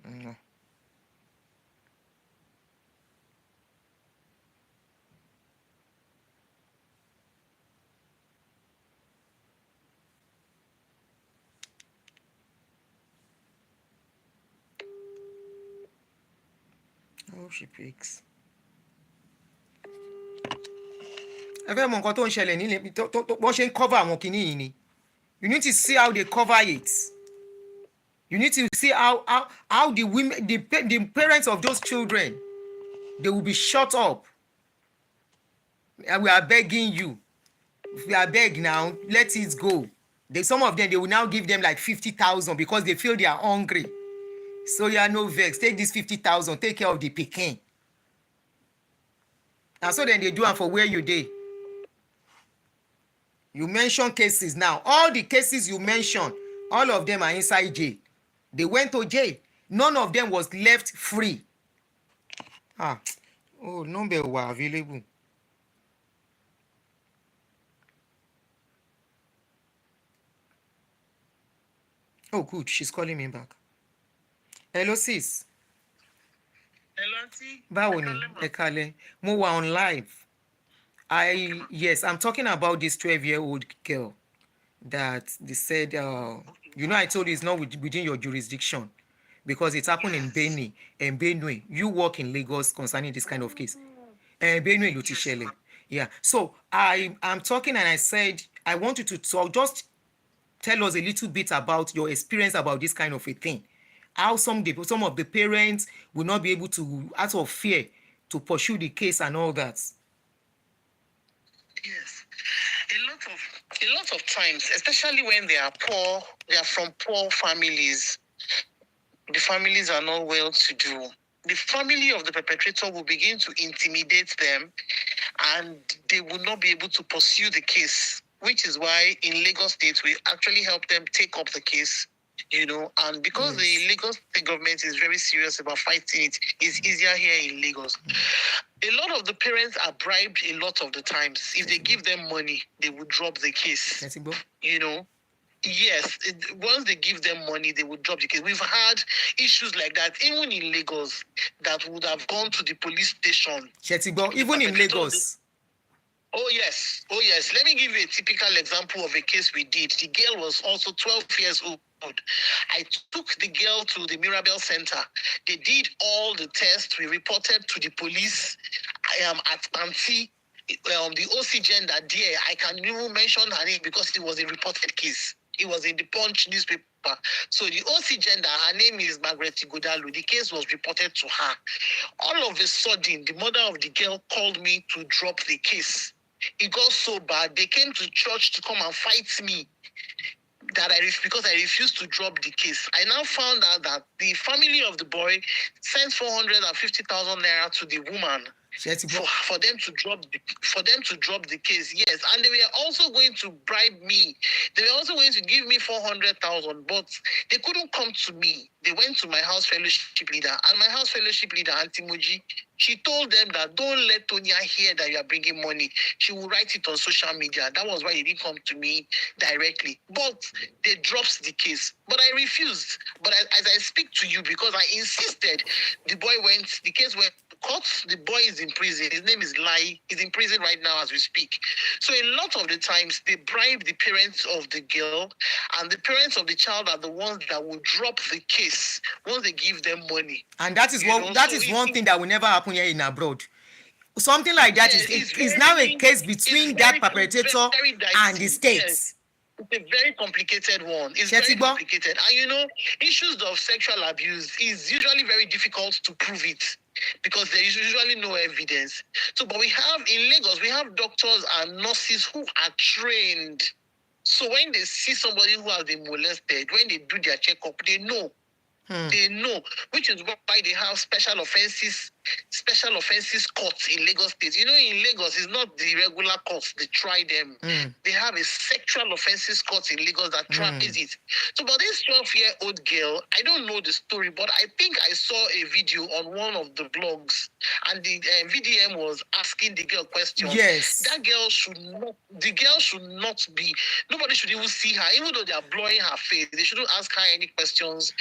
No. I hope she picks. Ẹ fẹ́ mọ nǹkan tó ń ṣẹlẹ̀ nílé bọ́n ṣe ń cover àwọn kinní yìí ni. You need to see how they cover it. You need to see how the women, the parents of those children, they will be shut up. And we are begging you. If we are begging now, let it go. Some of them, they will now give them like 50,000 because they feel they are hungry. So you are no vex. Take this 50,000, take care of the pikin. And so then they do it for where you dey. You mention cases now. All the cases you mention, all of them are inside jail. They went to jail. None of them was left free. Oh, number were available. Oh, good. She's calling me back. Hello, sis. Hello, auntie. Báwo ni? Ẹ kálẹ́. Mo wà on live. Yes, I'm talking about this 12-year-old girl that they said, I told you it's not within your jurisdiction because it happened in Benue and Benue. You work in Lagos concerning this kind of case. Benue ló ti ṣẹlẹ̀. Yeah. So I'm talking and I said, I want you to talk, just tell us a little bit about your experience about this kind of a thing. How some of the parents will not be able to, out of fear, to pursue the case and all that. Yes. A lot of times, especially when they are poor, they are from poor families. The families are not well to do. The family of the perpetrator will begin to intimidate them and they will not be able to pursue the case, which is why in Lagos State, we actually help them take up the case, and because the Lagos State government is very serious about fighting it, it's easier here in Lagos. A lot of the parents are bribed a lot of the times. If they give them money, they will drop the case. Yes, once they give them money, they will drop the case. We've had issues like that, even in Lagos, that would have gone to the police station. Even in Lagos. Oh, yes. Let me give you a typical example of a case we did. The girl was also 12 years old. I took the girl to the Mirabel Center. They did all the tests. We reported to the police. I am at Auntie. The OC gender there, I can even mention her name because it was a reported case. It was in the Punch newspaper. So the OC gender, her name is Margaret Igodalu. The case was reported to her. All of a sudden, the mother of the girl called me to drop the case. It got so bad, they came to church to come and fight me because I refused to drop the case. I now found out that the family of the boy sent 450,000 naira to the woman for them to drop the case. Yes, and they were also going to bribe me. They were also going to give me 400,000, but they couldn't come to me. They went to my house fellowship leader, and my house fellowship leader, Auntie Moji, she told them that don't let Tonya hear that you are bringing money. She will write it on social media. That was why they didn't come to me directly. But they dropped the case. But I refused. But as I speak to you, because I insisted, the case went to court. The boy is in prison. His name is Lai. He's in prison right now as we speak. So a lot of the times, they bribe the parents of the girl, and the parents of the child are the ones that will drop the case once they give them money. And that is one thing that will never happen here in abroad. Something like that is now a case between that perpetrator and the state. It's a very complicated one. It's Ṣé ti very gbọ́? complicated. And you know, issues of sexual abuse is usually very difficult to prove it because there is usually no evidence. So, but we have in Lagos, we have doctors and nurses who are trained. So when they see somebody who has been molested, when they do their checkup, they know. They know, which is why they have special offenses courts in Lagos State. You know, in Lagos, it's not the regular courts, they try them. They have a sexual offenses court in Lagos that tries it. So, but this 12-year-old girl, I don't know the story, but I think I saw a video on one of the blogs, and the VDM was asking the girl questions. Yes. That girl should not be, nobody should even see her, even though they are blurring her face. They shouldn't ask her any questions.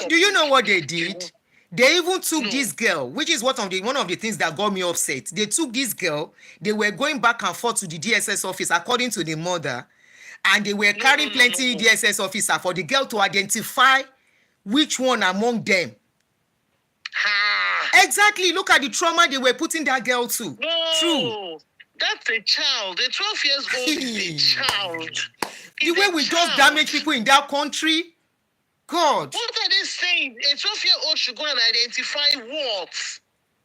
Do you know what they did? They even took this girl, which is one of the things that got me upset. They took this girl, they were going back and forth to the DSS office according to the mother, and they were carrying plenty DSS officer for the girl to identify which one among them. Exactly. Look at the trauma they were putting that girl to. No, that's a child. A 12 years old is a child. The way we just damage people in that country. God. What are they saying? A 12-year-old should go and identify what?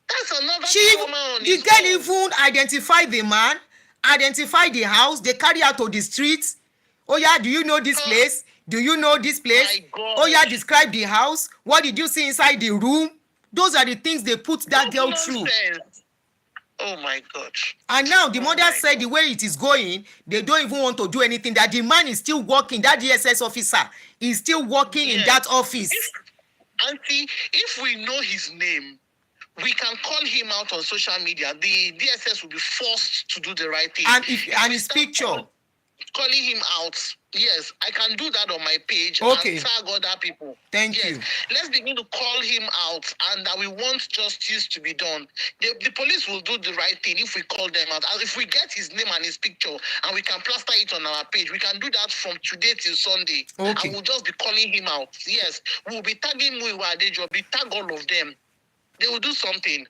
That's another trauma on the girl even identified the man, identified the house, they carry out to the streets. Oh yeah, do you know this place? Do you know this place? Oh yeah, describe the house. What did you see inside the room? Those are the things they put that girl through. Oh my God. And now the mother said the way it is going, they don't even want to do anything, that the man is still working, that DSS officer is still working in that office. Auntie, if we know his name, we can call him out on social media. The DSS will be forced to do the right thing. And his picture. Calling him out. Yes, I can do that on my page and tag other people. Thank you. Let's begin to call him out, and that we want justice to be done. The police will do the right thing if we call them out. And if we get his name and his picture and we can plaster it on our page, we can do that from today till Sunday. And we'll just be calling him out. Yes, we'll be tagging Muiwa Adejo, we tag all of them. They will do something.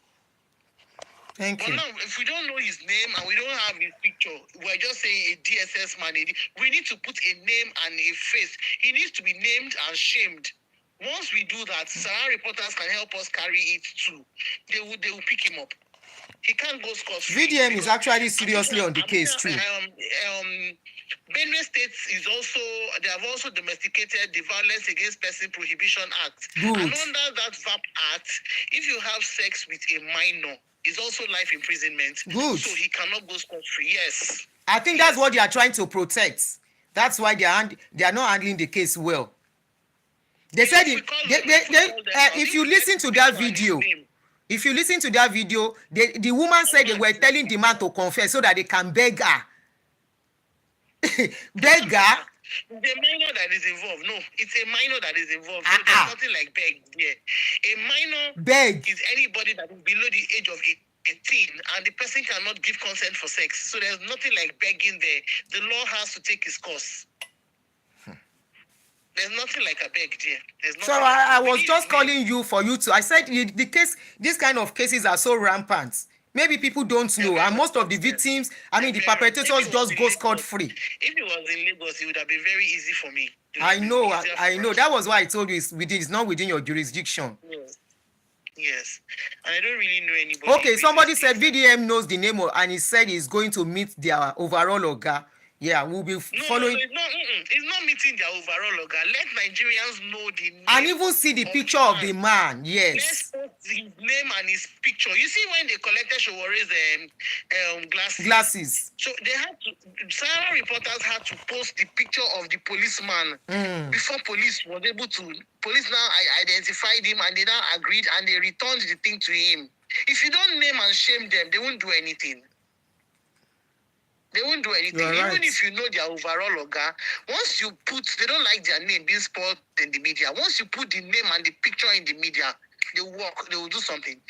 Thank you. But now, if we don't know his name and we don't have his picture, we're just saying a DSS man. We need to put a name and a face. He needs to be named and shamed. Once we do that, Sahara reporters can help us carry it too. They will pick him up. He can't go scot-free. VDM is actually seriously on the case too. Benue State is also, they have also domesticated the Violence Against Person Prohibition Act. Good. And under that VAP Act, if you have sex with a minor, it's also life imprisonment. Good. So he cannot go scot-free. Yes. I think that's what they are trying to protect. That's why they are not handling the case well. They said if you listen to that video, the woman said they were telling the man to confess so that they can beg her. Beg her. The minor that is involved. No, it's a minor that is involved. So there's nothing like beg there. A minor is anybody that is below the age of 18 and the person cannot give consent for sex. So there's nothing like begging there. The law has to take its course. There's nothing like a beg there. So I was just calling you for you to. I said the case, these kind of cases are so rampant. Maybe people don't know, and most of the victims, the perpetrators just go scot-free. If it was in Lagos, it would have been very easy for me. I know. That was why I told you it's not within your jurisdiction. Yes. And I don't really know anybody. Okay, somebody said VDM knows the name and he said he's going to meet their overall Oga. Yeah, we'll be following. No, it's not meeting their overall Oga. Let Nigerians know the name. And even see the picture of the man. Yes. Let's post his name and his picture. You see, when they collected Showore's glasses. So they had to. Sahara reporters had to post the picture of the policeman before police was able to. Police now identified him and they now agreed and they returned the thing to him. If you don't name and shame them, they won't do anything. They won't do anything. Right. Even if you know their overall Oga, once you put, they don't like their name being spoiled in the media. Once you put the name and the picture in the media, they will do something.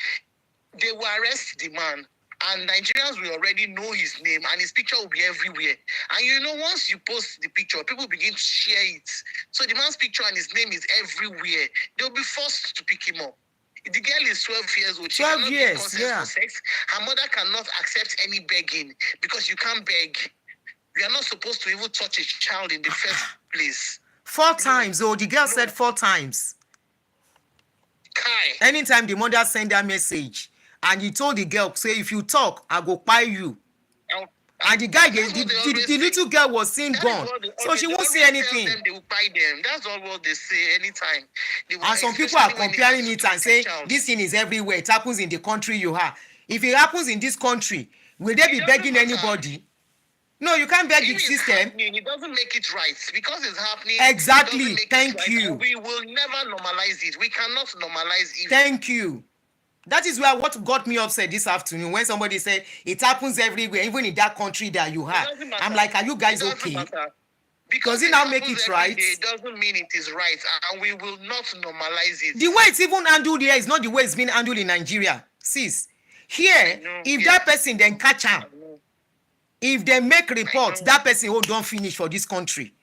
They will arrest the man. And Nigerians will already know his name and his picture will be everywhere. And once you post the picture, people begin to share it. So the man's picture and his name is everywhere. They'll be forced to pick him up. The girl is 12 years old. She 12 years, for sex. Her mother cannot accept any begging because you can't beg. We are not supposed to even touch a child in the first place. 4 times. Oh, the girl said 4 times. Kai. Anytime the mother send that message, and he told the girl, say, if you talk, I go buy you. And the guy, the little girl was seen gone. So she won't say anything. Them they will buy them. That's all what they say anytime. And some people are comparing it and saying, this thing is everywhere. It happens in the country you are. If it happens in this country, will they be begging anybody? No, you can't beg the system. It doesn't make it right because it's happening. Exactly. Thank you. We will never normalize it. We cannot normalize it. Thank you. That is where what got me upset this afternoon when somebody said it happens everywhere, even in that country that you have. I'm like, are you guys okay? Because does it now make it right? It doesn't mean it is right, and we will not normalize it. The way it's even handled here is not the way it's been handled in Nigeria. Sis, here, if that person then catch him, if they make reports, that person will don't finish for this country.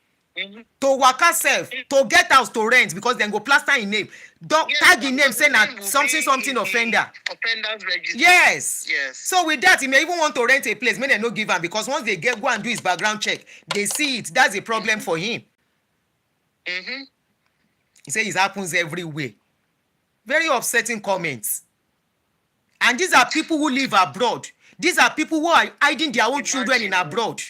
To work herself, to get house to rent because then go plaster in name. Don't tag in name saying that something offender. Offenders register. Yes. Yes. So with that, he may even want to rent a place. May they no give him because once they go and do his background check, they see it. That's a problem for him. He says it happens everywhere. Very upsetting comments. And these are people who live abroad. These are people who are hiding their own children in abroad.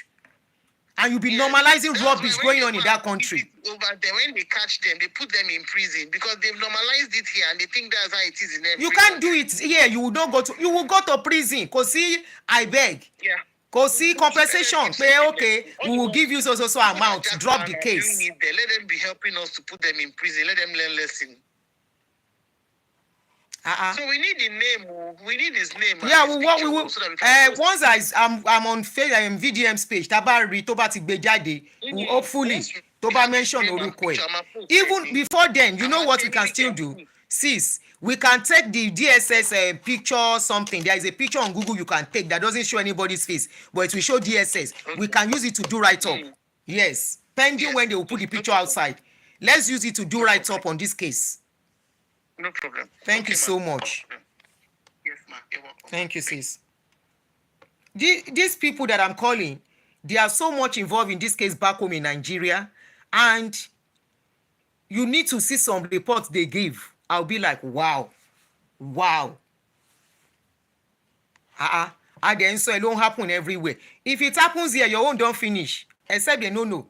And you'll be normalizing rubbish going on in that country. Over there, when they catch them, they put them in prison because they've normalized it here and they think that's how it is in every You can't do it here. You will not go to. You will go to prison. Cause see, I beg. Yeah. Cause see compensation. Pay okay. We will give you so amount. Drop the case. Let them be helping us to put them in prison. Let them learn lesson. So we need the name. We need his name. Yeah, we will. Once I'm on VDM's page, Tabari Toba ti gbe jade. We hopefully Toba mention orúkọ ẹ̀. Even before then, you know what we can still do? Sis, we can take the DSS picture something. There is a picture on Google you can take that doesn't show anybody's face, but it will show DSS. We can use it to do right up. Yes, pending when they will put the picture outside. Let's use it to do right up on this case. No problem. Thank you so much. Yes, ma'am. You're welcome. Thank you, sis. These people that I'm calling, they are so much involved in this case back home in Nigeria, and you need to see some reports they give. I'll be like, wow. And then so it don't happen everywhere. If it happens here, your own don't finish, except they know.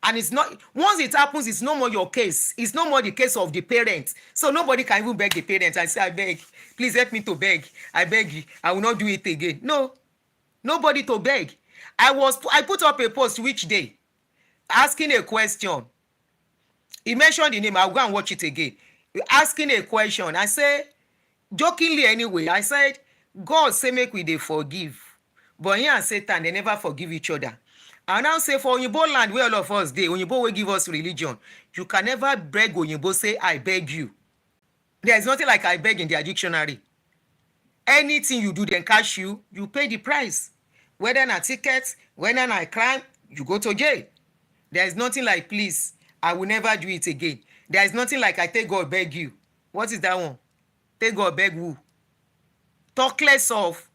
And it's not, once it happens, it's no more your case. It's no more the case of the parents. So nobody can even beg the parents and say, I beg, please help me to beg. I beg you, I will not do it again. No, nobody to beg. I put up a post which day, asking a question. He mentioned the name, I'll go and watch it again. Asking a question. I say, jokingly anyway, I said, God say make we dey forgive. But here and Satan, they never forgive each other. I now say for Oyinbo land where all of us dey, Oyinbo will give us religion. You can never beg Oyinbo, say, I beg you. There's nothing like I beg in their dictionary. Anything you do, then catch you, you pay the price. Whether na ticket, whether na crime, you go to jail. There is nothing like, please, I will never do it again. There is nothing like I take God beg you. What is that one? Take God beg who? Talk less of.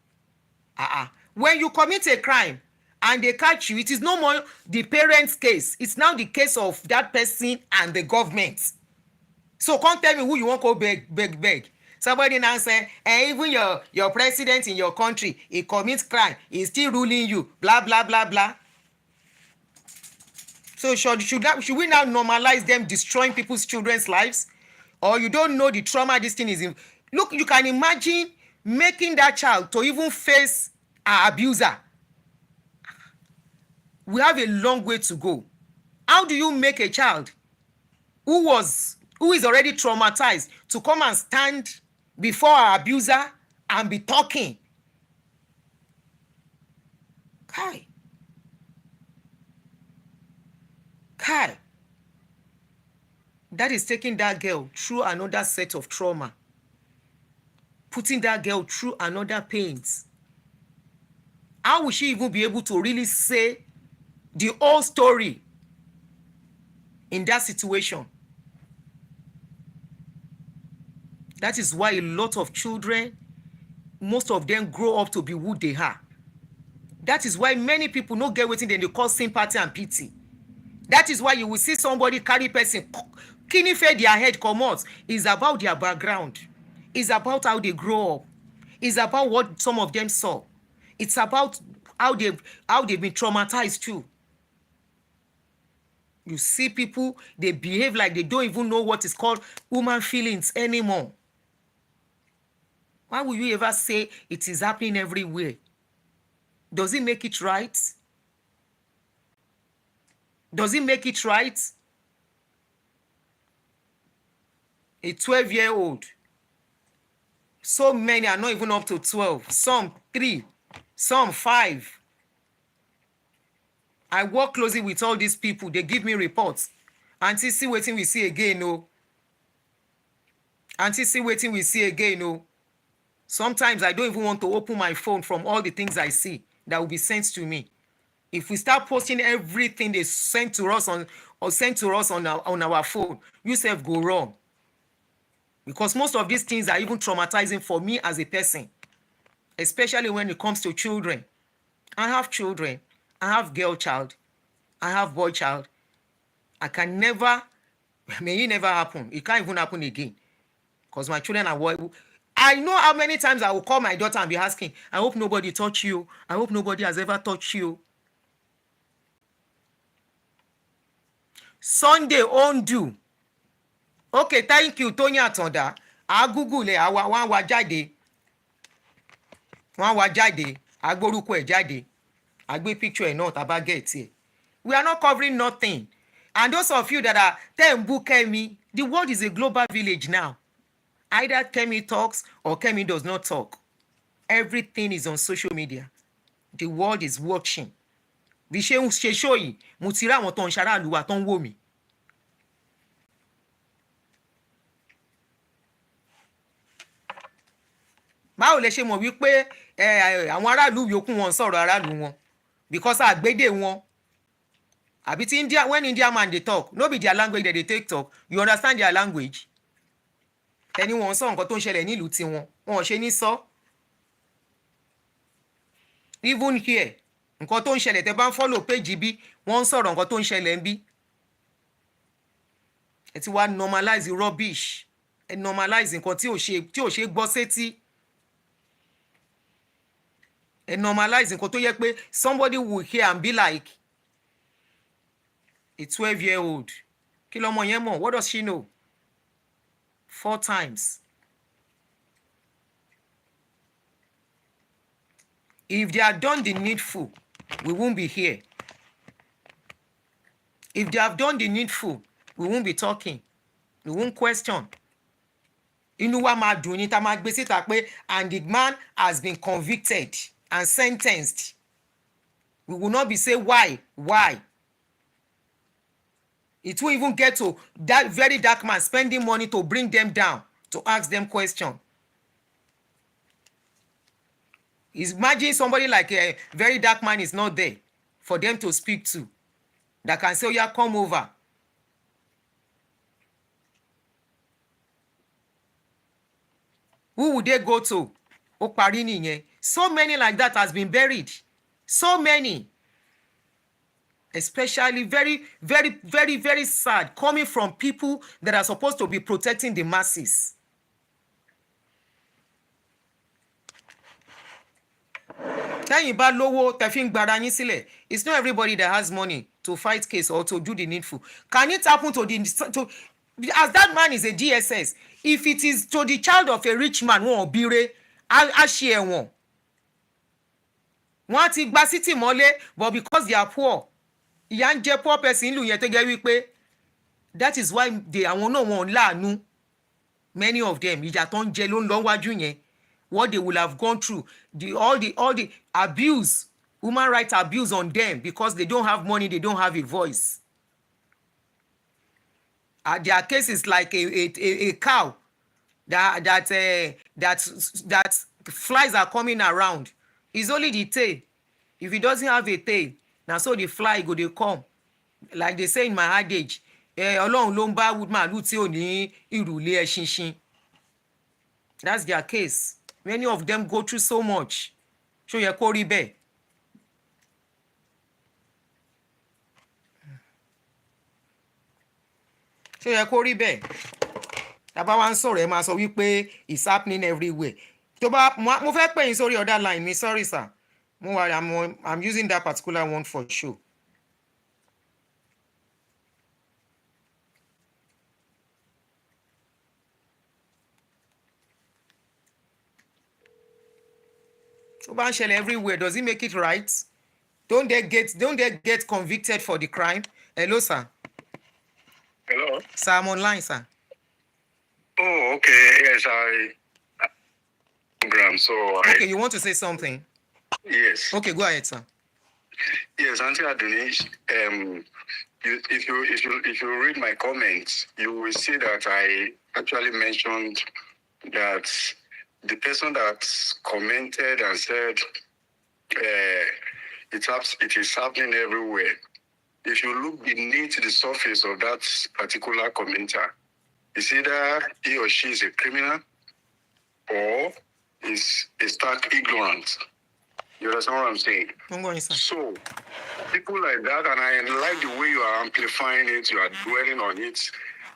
When you commit a crime, and they catch you, it is no more the parents' case. It's now the case of that person and the government. So come tell me who you want to beg. Somebody now say, even your president in your country, he commits crime, he's still ruling you, blah, blah, blah, blah. So should we now normalize them destroying people's children's lives? Or you don't know the trauma this thing is in? Look, you can imagine making that child to even face an abuser. We have a long way to go. How do you make a child who is already traumatized to come and stand before an abuser and be talking? Kai. That is taking that girl through another set of trauma. Putting that girl through another pains. How will she even be able to really say the whole story in that situation? That is why a lot of children, most of them grow up to be who they are. That is why many people no get wetin dem dey call sympathy and pity. That is why you will see somebody carry person kini fair their head comot. Is about their background. It's about how they grow up. It's about what some of them saw. It's about how they've been traumatized too. You see people, they behave like they don't even know what is called human feelings anymore. Why will you ever say it is happening everywhere? Does it make it right? Does it make it right? A 12-year-old. So many are not even up to 12. Some 3, some 5. I work closely with all these people. They give me reports. Auntie, see wetin we see again, no. Auntie, see wetin we see again, no. Sometimes I don't even want to open my phone from all the things I see that will be sent to me. If we start posting everything they send to us on our phone, you self go wrong. Because most of these things are even traumatizing for me as a person, especially when it comes to children. I have children. I have girl child. I have boy child. I can never, may it never happen. It can't even happen again. Because my children are boy. I know how many times I will call my daughter and be asking, I hope nobody touched you. I hope nobody has ever touched you. Sunday undo. Okay, thank you, Tony Atonda. I Google it. Wọ́n wá jáde. Wọ́n wá jáde. A gbórúkọ ẹ̀ jáde. A gbé picture ẹ̀ náà tàbá get here. We are not covering nothing. And those of you that are Tembu Kemi, the world is a global village now. Either Kemi talks or Kemi does not talk. Everything is on social media. The world is watching. Bí ṣe ń ṣe show yìí, mo ti rí àwọn tó ń ṣaráàlú wa tó ń wò mí. Báwo lẹ ṣe mọ̀ wípé àwọn aráàlú yòókù wọn ń sọ̀rọ̀ aráàlú wọn? Because àgbédè wọn. Àbí tí when India man dey talk, no be their language that they take talk, you understand their language? Ẹni wọn sọ nǹkan tó ń ṣẹlẹ̀ nílùú tiwọn, wọn ò ṣe ní sọ. Even here, nǹkan tó ń ṣẹlẹ̀ tẹ́ bá ń follow page bí, wọ́n ń sọ̀rọ̀ nǹkan tó ń ṣẹlẹ̀ ń bí. Ẹ ti wá normalize rubbish. Ẹ normalize nǹkan tí ò ṣe gbọ́ sétí. Ẹ normalize nǹkan tó yẹ pé somebody will hear and be like, a 12-year-old. Kí lọmọ yẹn mọ̀? What does she know? 4 times. If they had done the needful, we won't be here. If they have done the needful, we won't be talking. We won't question. Inú wa máa dùn ní tá máa gbé síta pé and the man has been convicted and sentenced. We will not be say why. It will even get to that very dark man spending money to bring them down, to ask them questions. Imagine somebody like a very dark man is not there for them to speak to, that can say, oh yeah, come over. Who would they go to? Ó parí nìyẹn. So many like that has been buried. So many. Especially very, very, very, very sad coming from people that are supposed to be protecting the masses. Tẹ́yìn bá lówó tẹ́ fi ń gbara yín sílẹ̀. It's not everybody that has money to fight case or to do the needful. Can it happen as that man is a DSS, if it is to the child of a rich man, wọn ò bire, á ṣe ẹ̀wọ̀n. Wọ́n ti gba city mọ́lé, but because they are poor, ìyà ń jẹ poor person ìlú yẹn tó jẹ́ wípé that is why àwọn náà wọn láàánú. Many of them, ìjà tó ń jẹ ló ń lọ wájú yẹn. What they will have gone through, all the abuse, human rights abuse on them because they don't have money, they don't have a voice. Their case is like a cow that flies are coming around. It's only the tail. If it doesn't have a tail, now so the fly go dey come. Like they say in my adage, Ọlọ́run ló ń bá màálù tí ò ní ìrùlé ẹṣinṣin. That's their case. Many of them go through so much. Ṣó yẹ kó rí bẹ́ẹ̀. ṣé ó yẹ kó rí bẹ́ẹ̀ tábà wá ń sọ̀rọ̀ ẹ máa sọ wípé it's happening everywhere tó bá mo fẹ́ pè yín sórí other line mi sorry sir mo wà I'm using that particular one for show. tó bá ń ṣẹlẹ̀ everywhere does it make it right? Don't they get convicted for the crime? Hello sir. Hello. Sir, I'm online sir. Oh, okay. Yes, program. So okay, you want to say something? Yes. Okay, go ahead, sir. Yes, Auntie Adonish, if you read my comments, you will see that I actually mentioned that the person that commented and said it is happening everywhere. If you look beneath the surface of that particular commenter, it's either he or she is a criminal or is stark ignorant. You understand what I'm saying? I'm going, sir. So, people like that, and I like the way you are amplifying it, you are dwelling on it,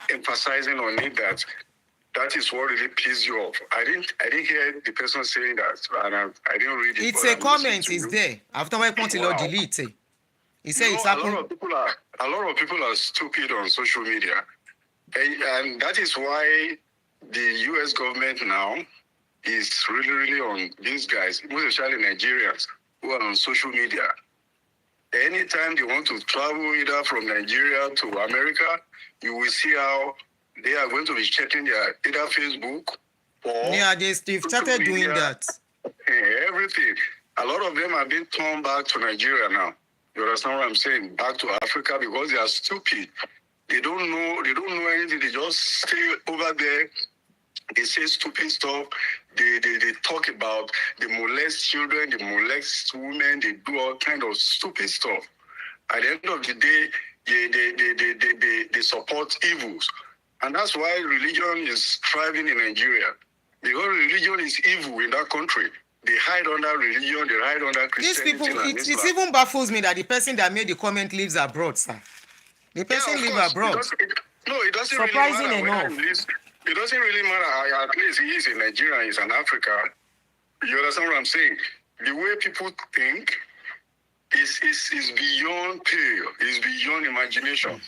emphasizing on it, that is what really pissed you off. I didn't hear the person saying that, and I didn't read it. It's a comment, it's there. After my point, wow. Delete it. He said it's happening. A lot of people are stupid on social media. And that is why the US government now is really on these guys, most especially Nigerians, who are on social media. Anytime they want to travel either from Nigeria to America, you will see how they are going to be checking their either Facebook or... Yeah, they've started doing that. Everything. A lot of them have been turned back to Nigeria now. You understand what I'm saying? Back to Africa because they are stupid. They don't know anything. They just stay over there. They say stupid stuff. They talk about, they molest children, they molest women, they do all kind of stupid stuff. At the end of the day, they support evils. And that's why religion is thriving in Nigeria. Because religion is evil in that country. They hide under religion, they hide under Christianity. These people, it even baffles me that the person that made the comment lives abroad, sir. The person lives abroad. It doesn't surprising really matter enough. It doesn't really matter. At least he is in Nigeria, he's in Africa. You understand what I'm saying? The way people think is beyond pale, is beyond imagination.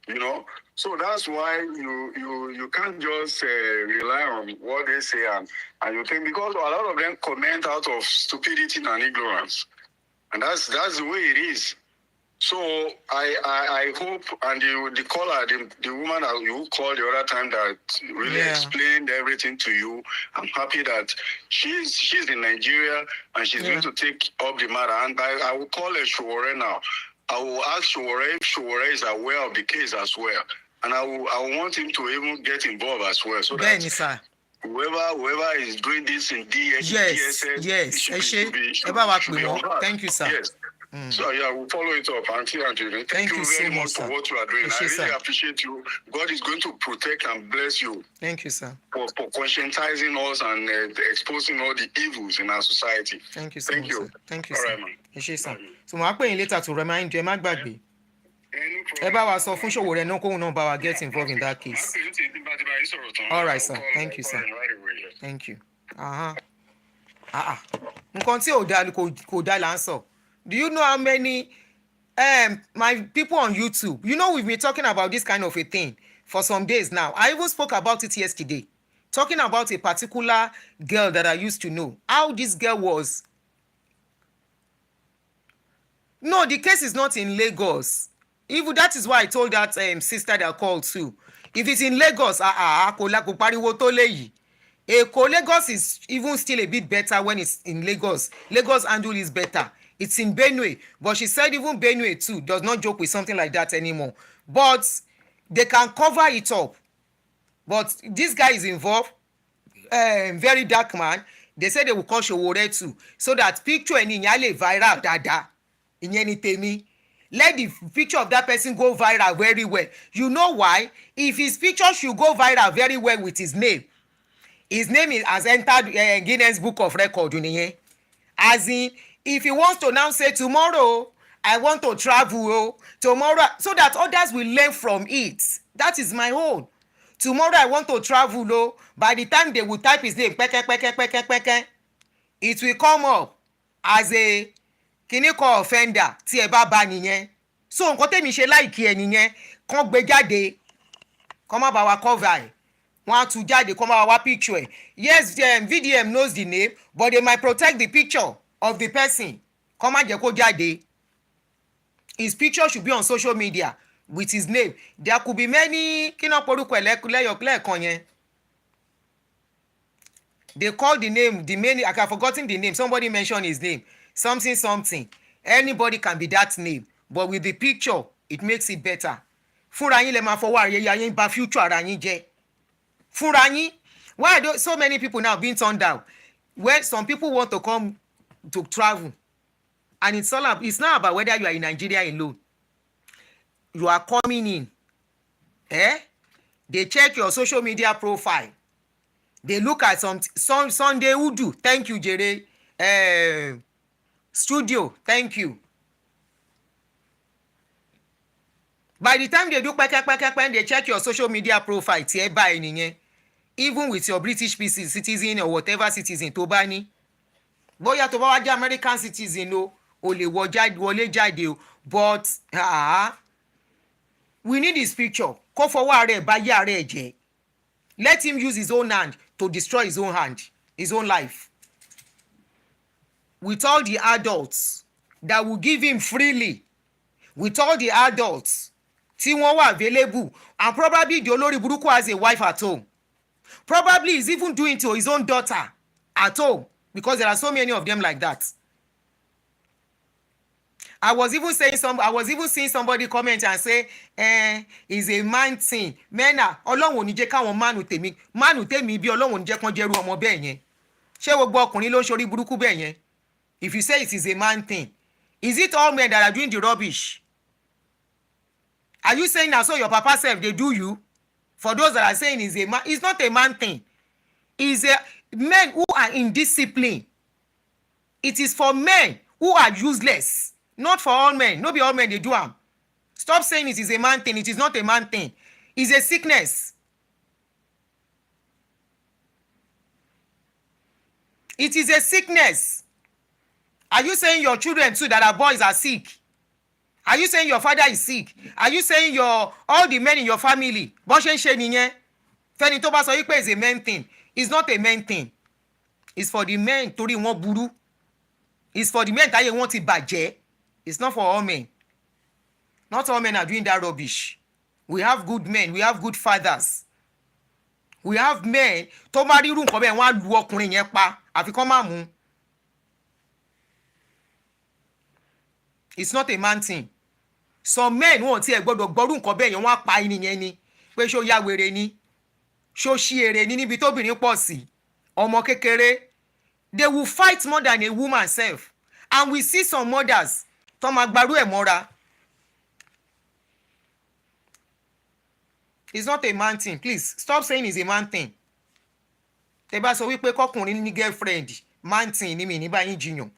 You know? So that's why you can't just rely on what they say and you think, because a lot of them comment out of stupidity and ignorance. And that's the way it is. So I hope, and the caller, the woman that you called the other time that really explained everything to you, I'm happy that she's in Nigeria and she's going to take up the matter. And I will call her Showore now. I will ask Showore if Showore is aware of the case as well. And I want him to even get involved as well. So that whoever is doing this in DSS, should be thank you, sir. Yes. So we'll follow it up. Thank you very much for what you are doing. I really appreciate you. God is going to protect and bless you. Thank you, sir. For conscientizing us and exposing all the evils in our society. Thank you so much, sir. Thank you, all sir. Right, man. Sir. So I'll pay you later to remind you. Ẹ bá wa sọ fún Ṣòwòrẹ́ náà kóun náà bá wa get involved in that case. All right, sir. Thank you, sir. Thank you. Nǹkan tí kò dá là ń sọ. Do you know how many my people on YouTube, we've been talking about this kind of a thing for some days now. I even spoke about it yesterday, talking about a particular girl that I used to know. How this girl was. No, the case is not in Lagos. Even that is why I told that sister that called too. If it's in Lagos, kò pariwo tó léyìí. Lagos is even still a bit better when it's in Lagos. Lagos handle is better. It's in Benue, but she said even Benue too does not joke with something like that anymore. But they can cover it up. But this guy is involved, very dark man. They said they will call Ṣòwòrẹ́ too, so that picture ẹni yẹn á lè viral dáadáa. Ìyẹn ni tèmi. Let the picture of that person go viral very well. You know why? If his picture should go viral very well with his name has entered Guinness Book of Record. As in, if he wants to now say tomorrow, I want to travel tomorrow so that others will learn from it. That is my own. Tomorrow I want to travel by the time they will type his name pẹ́kẹ́pẹ́kẹ́pẹ́kẹ́pẹ́kẹ́, it will come up as a kìnnìkan offender tí ẹ bá nìyẹn. So nǹkan tèmi ṣe láìkí ẹ nìyẹn, kàn gbé jáde, kàn má bá wa cover ẹ̀, wọ́n á tú jáde, kàn má wá picture ẹ̀. Yes, VDM knows the name but they might protect the picture of the person, kàn má jẹ́ kó jáde. His picture should be on social media with his name. There could be many kí náà porúkọ lẹ́ẹ̀kan yẹn. They call the name, the main, I have forgotten the name, somebody mentioned his name, something. Anybody can be that name but with the picture it makes it better. Fúnra yín lè máa fọwọ́ àyẹ̀yẹ̀ yín bà future ara yín jẹ́. Fúnra yín. Why are so many people now being turned down? When some people want to come to travel, and it's not about whether you are in Nigeria alone. You are coming in. They check your social media profile. They look at some Sunday Udu. Thank you, Jere. Studio. Thank you. By the time they do they check your social media profile, even with your British citizen or whatever citizen tó bá ní. Bóyá tó bá wá jẹ́ American citizen o lè wọlé jáde o, but we need his picture. Kó fọwọ́ rẹ̀ bá yá rẹ̀ jẹ́. Let him use his own hand to destroy his own life. With all the adults that will give him freely, with all the adults tí wọ́n wà available, and probably the olórí burúkú has a wife at home. Probably he's even doing to his own daughter at home, because there are so many of them like that. I was even seeing somebody comment and say, it's a man thing. Mena, Ọlọ́run ò ní jẹ́ káwọn manu tèmi bí Ọlọ́run ò ní jẹ́ kán jẹ́rú ọmọ bẹ́ẹ̀ yẹn. Ṣé gbogbo ọkùnrin ló ń ṣorí burúkú bẹ́ẹ̀ yẹn? If you say it is a man thing, is it all men that are doing the rubbish? Are you saying that so your papa self they do you? For those that are saying it's not a man thing. It's a men who are indisciplined. It is for men who are useless, not for all men. No be all men they do am. Stop saying it is a man thing. It is not a man thing. It's a sickness. It is a sickness. Are you saying your children too that are boys are sick? Are you saying your father is sick? Are you saying all the men in your family? Bó ṣe ń ṣe nìyẹn. Fẹ́ni tó bá sọ wípé it's a men thing. It's not a men thing. It's for the men torí wọ́n burú. It's for the men táyé wọ́n ti bàjẹ́. It's not for all men. Not all men are doing that rubbish. We have good men. We have good fathers. We have men tó bá rí irú nǹkan bẹ́ẹ̀ wọ́n á lu ọkùnrin yẹn pa àfi kán má mú. It's not a man thing. Some men wọ́n ti ẹ̀ gbọ́dọ̀ gbọ́rú nǹkan bẹ́ẹ̀ yẹn wọ́n á pa ẹni yẹn ni pé ṣó yá wèrè ni ṣó ṣí èrè ni níbi tóbìnrin pọ̀ sí ọmọ kékeré. They will fight more than a woman self, and we see some mothers tó máa gbarú ẹ̀ mọ́ra. It's not a man thing. Please stop saying it's a man thing. Tẹ́ bá sọ wípé kọkùnrin ní girlfriend, man thing ni mi ní bá yín jiyàn.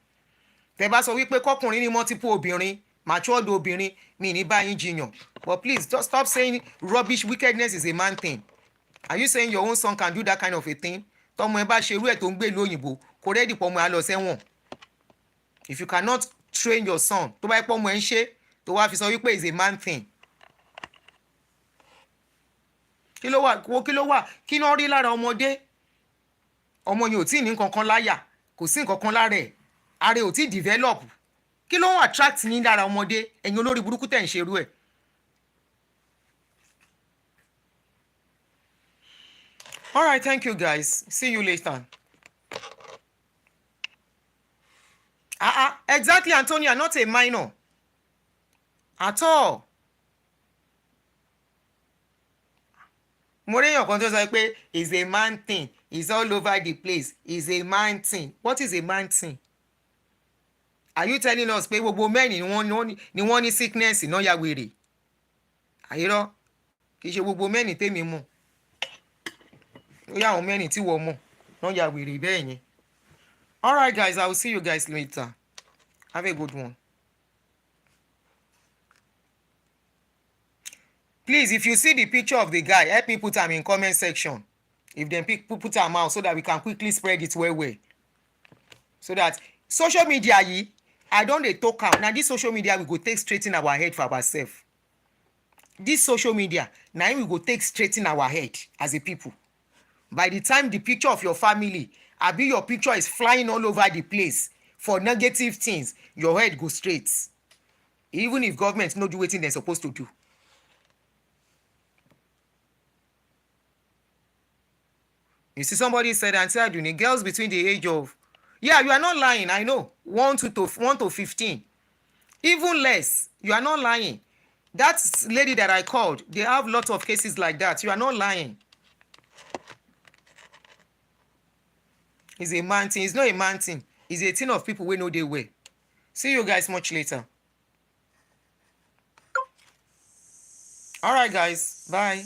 Tẹ́ bá sọ wípé kọkùnrin ní multiple obìnrin, matured obìnrin, mi ní bá yín jiyàn. But please just stop saying rubbish. Wickedness is a man thing. Are you saying your own son can do that kind of a thing? Tọ́mọ ẹ bá ṣe irú ẹ̀ tó ń gbé ìlú òyìnbó, kò rẹ́dì pọ̀ mọ́ ẹ lọ sẹ́wọ̀n. If you cannot train your son, tó bá yẹ pọ̀ mọ́ ẹ ń ṣe, tó wá fi sọ wípé is a man thing. Kí ló wà kí ló rí lára ọmọdé? Ọmọ yẹn ò tí ì ní nǹkan kan láyà, kò sí nǹkan kan lára ẹ̀, ara ẹ̀ ò tí ì develop. Kí ló ń attract ní lára ọmọdé? Ẹ̀yin olórí burúkú tẹ̀ ń ṣe irú ẹ̀. All right, thank you guys. See you later. Exactly, Antonia, not a minor at all. Mo réyàn kan tó sọ pé is a man thing. It's all over the place. Is a man thing. What is a man thing? Are you telling us pé gbogbo men ni wọ́n ní sickness náà ya wèrè? Àyírọ́ kì í ṣe gbogbo men tèmi mọ̀. Ó yá àwọn men tí wọ́n mọ̀ náà ya wèrè bẹ́ẹ̀ yẹn. All right, guys, I will see you guys later. Have a good one. Please, if you see the picture of the guy, help me put am in comment section. If dem put am out so that we can quickly spread it well. So that social media I don dey talk am. Na this social media we go take straighten our head for ourselves. This social media na im we go take straighten our head as a people. By the time the picture of your family abi your picture is flying all over the place for negative things, your head go straight. Even if government no do wetin dem suppose to do. You see, somebody said, Auntie Aduni, girls between the age of, yeah, you are not lying, I know, 1 to 15. Even less, you are not lying. That lady that I called, they have lots of cases like that. You are not lying. It's a man thing. It's not a man thing. It's a thing of people we know they way. See you guys much later. All right, guys. Bye.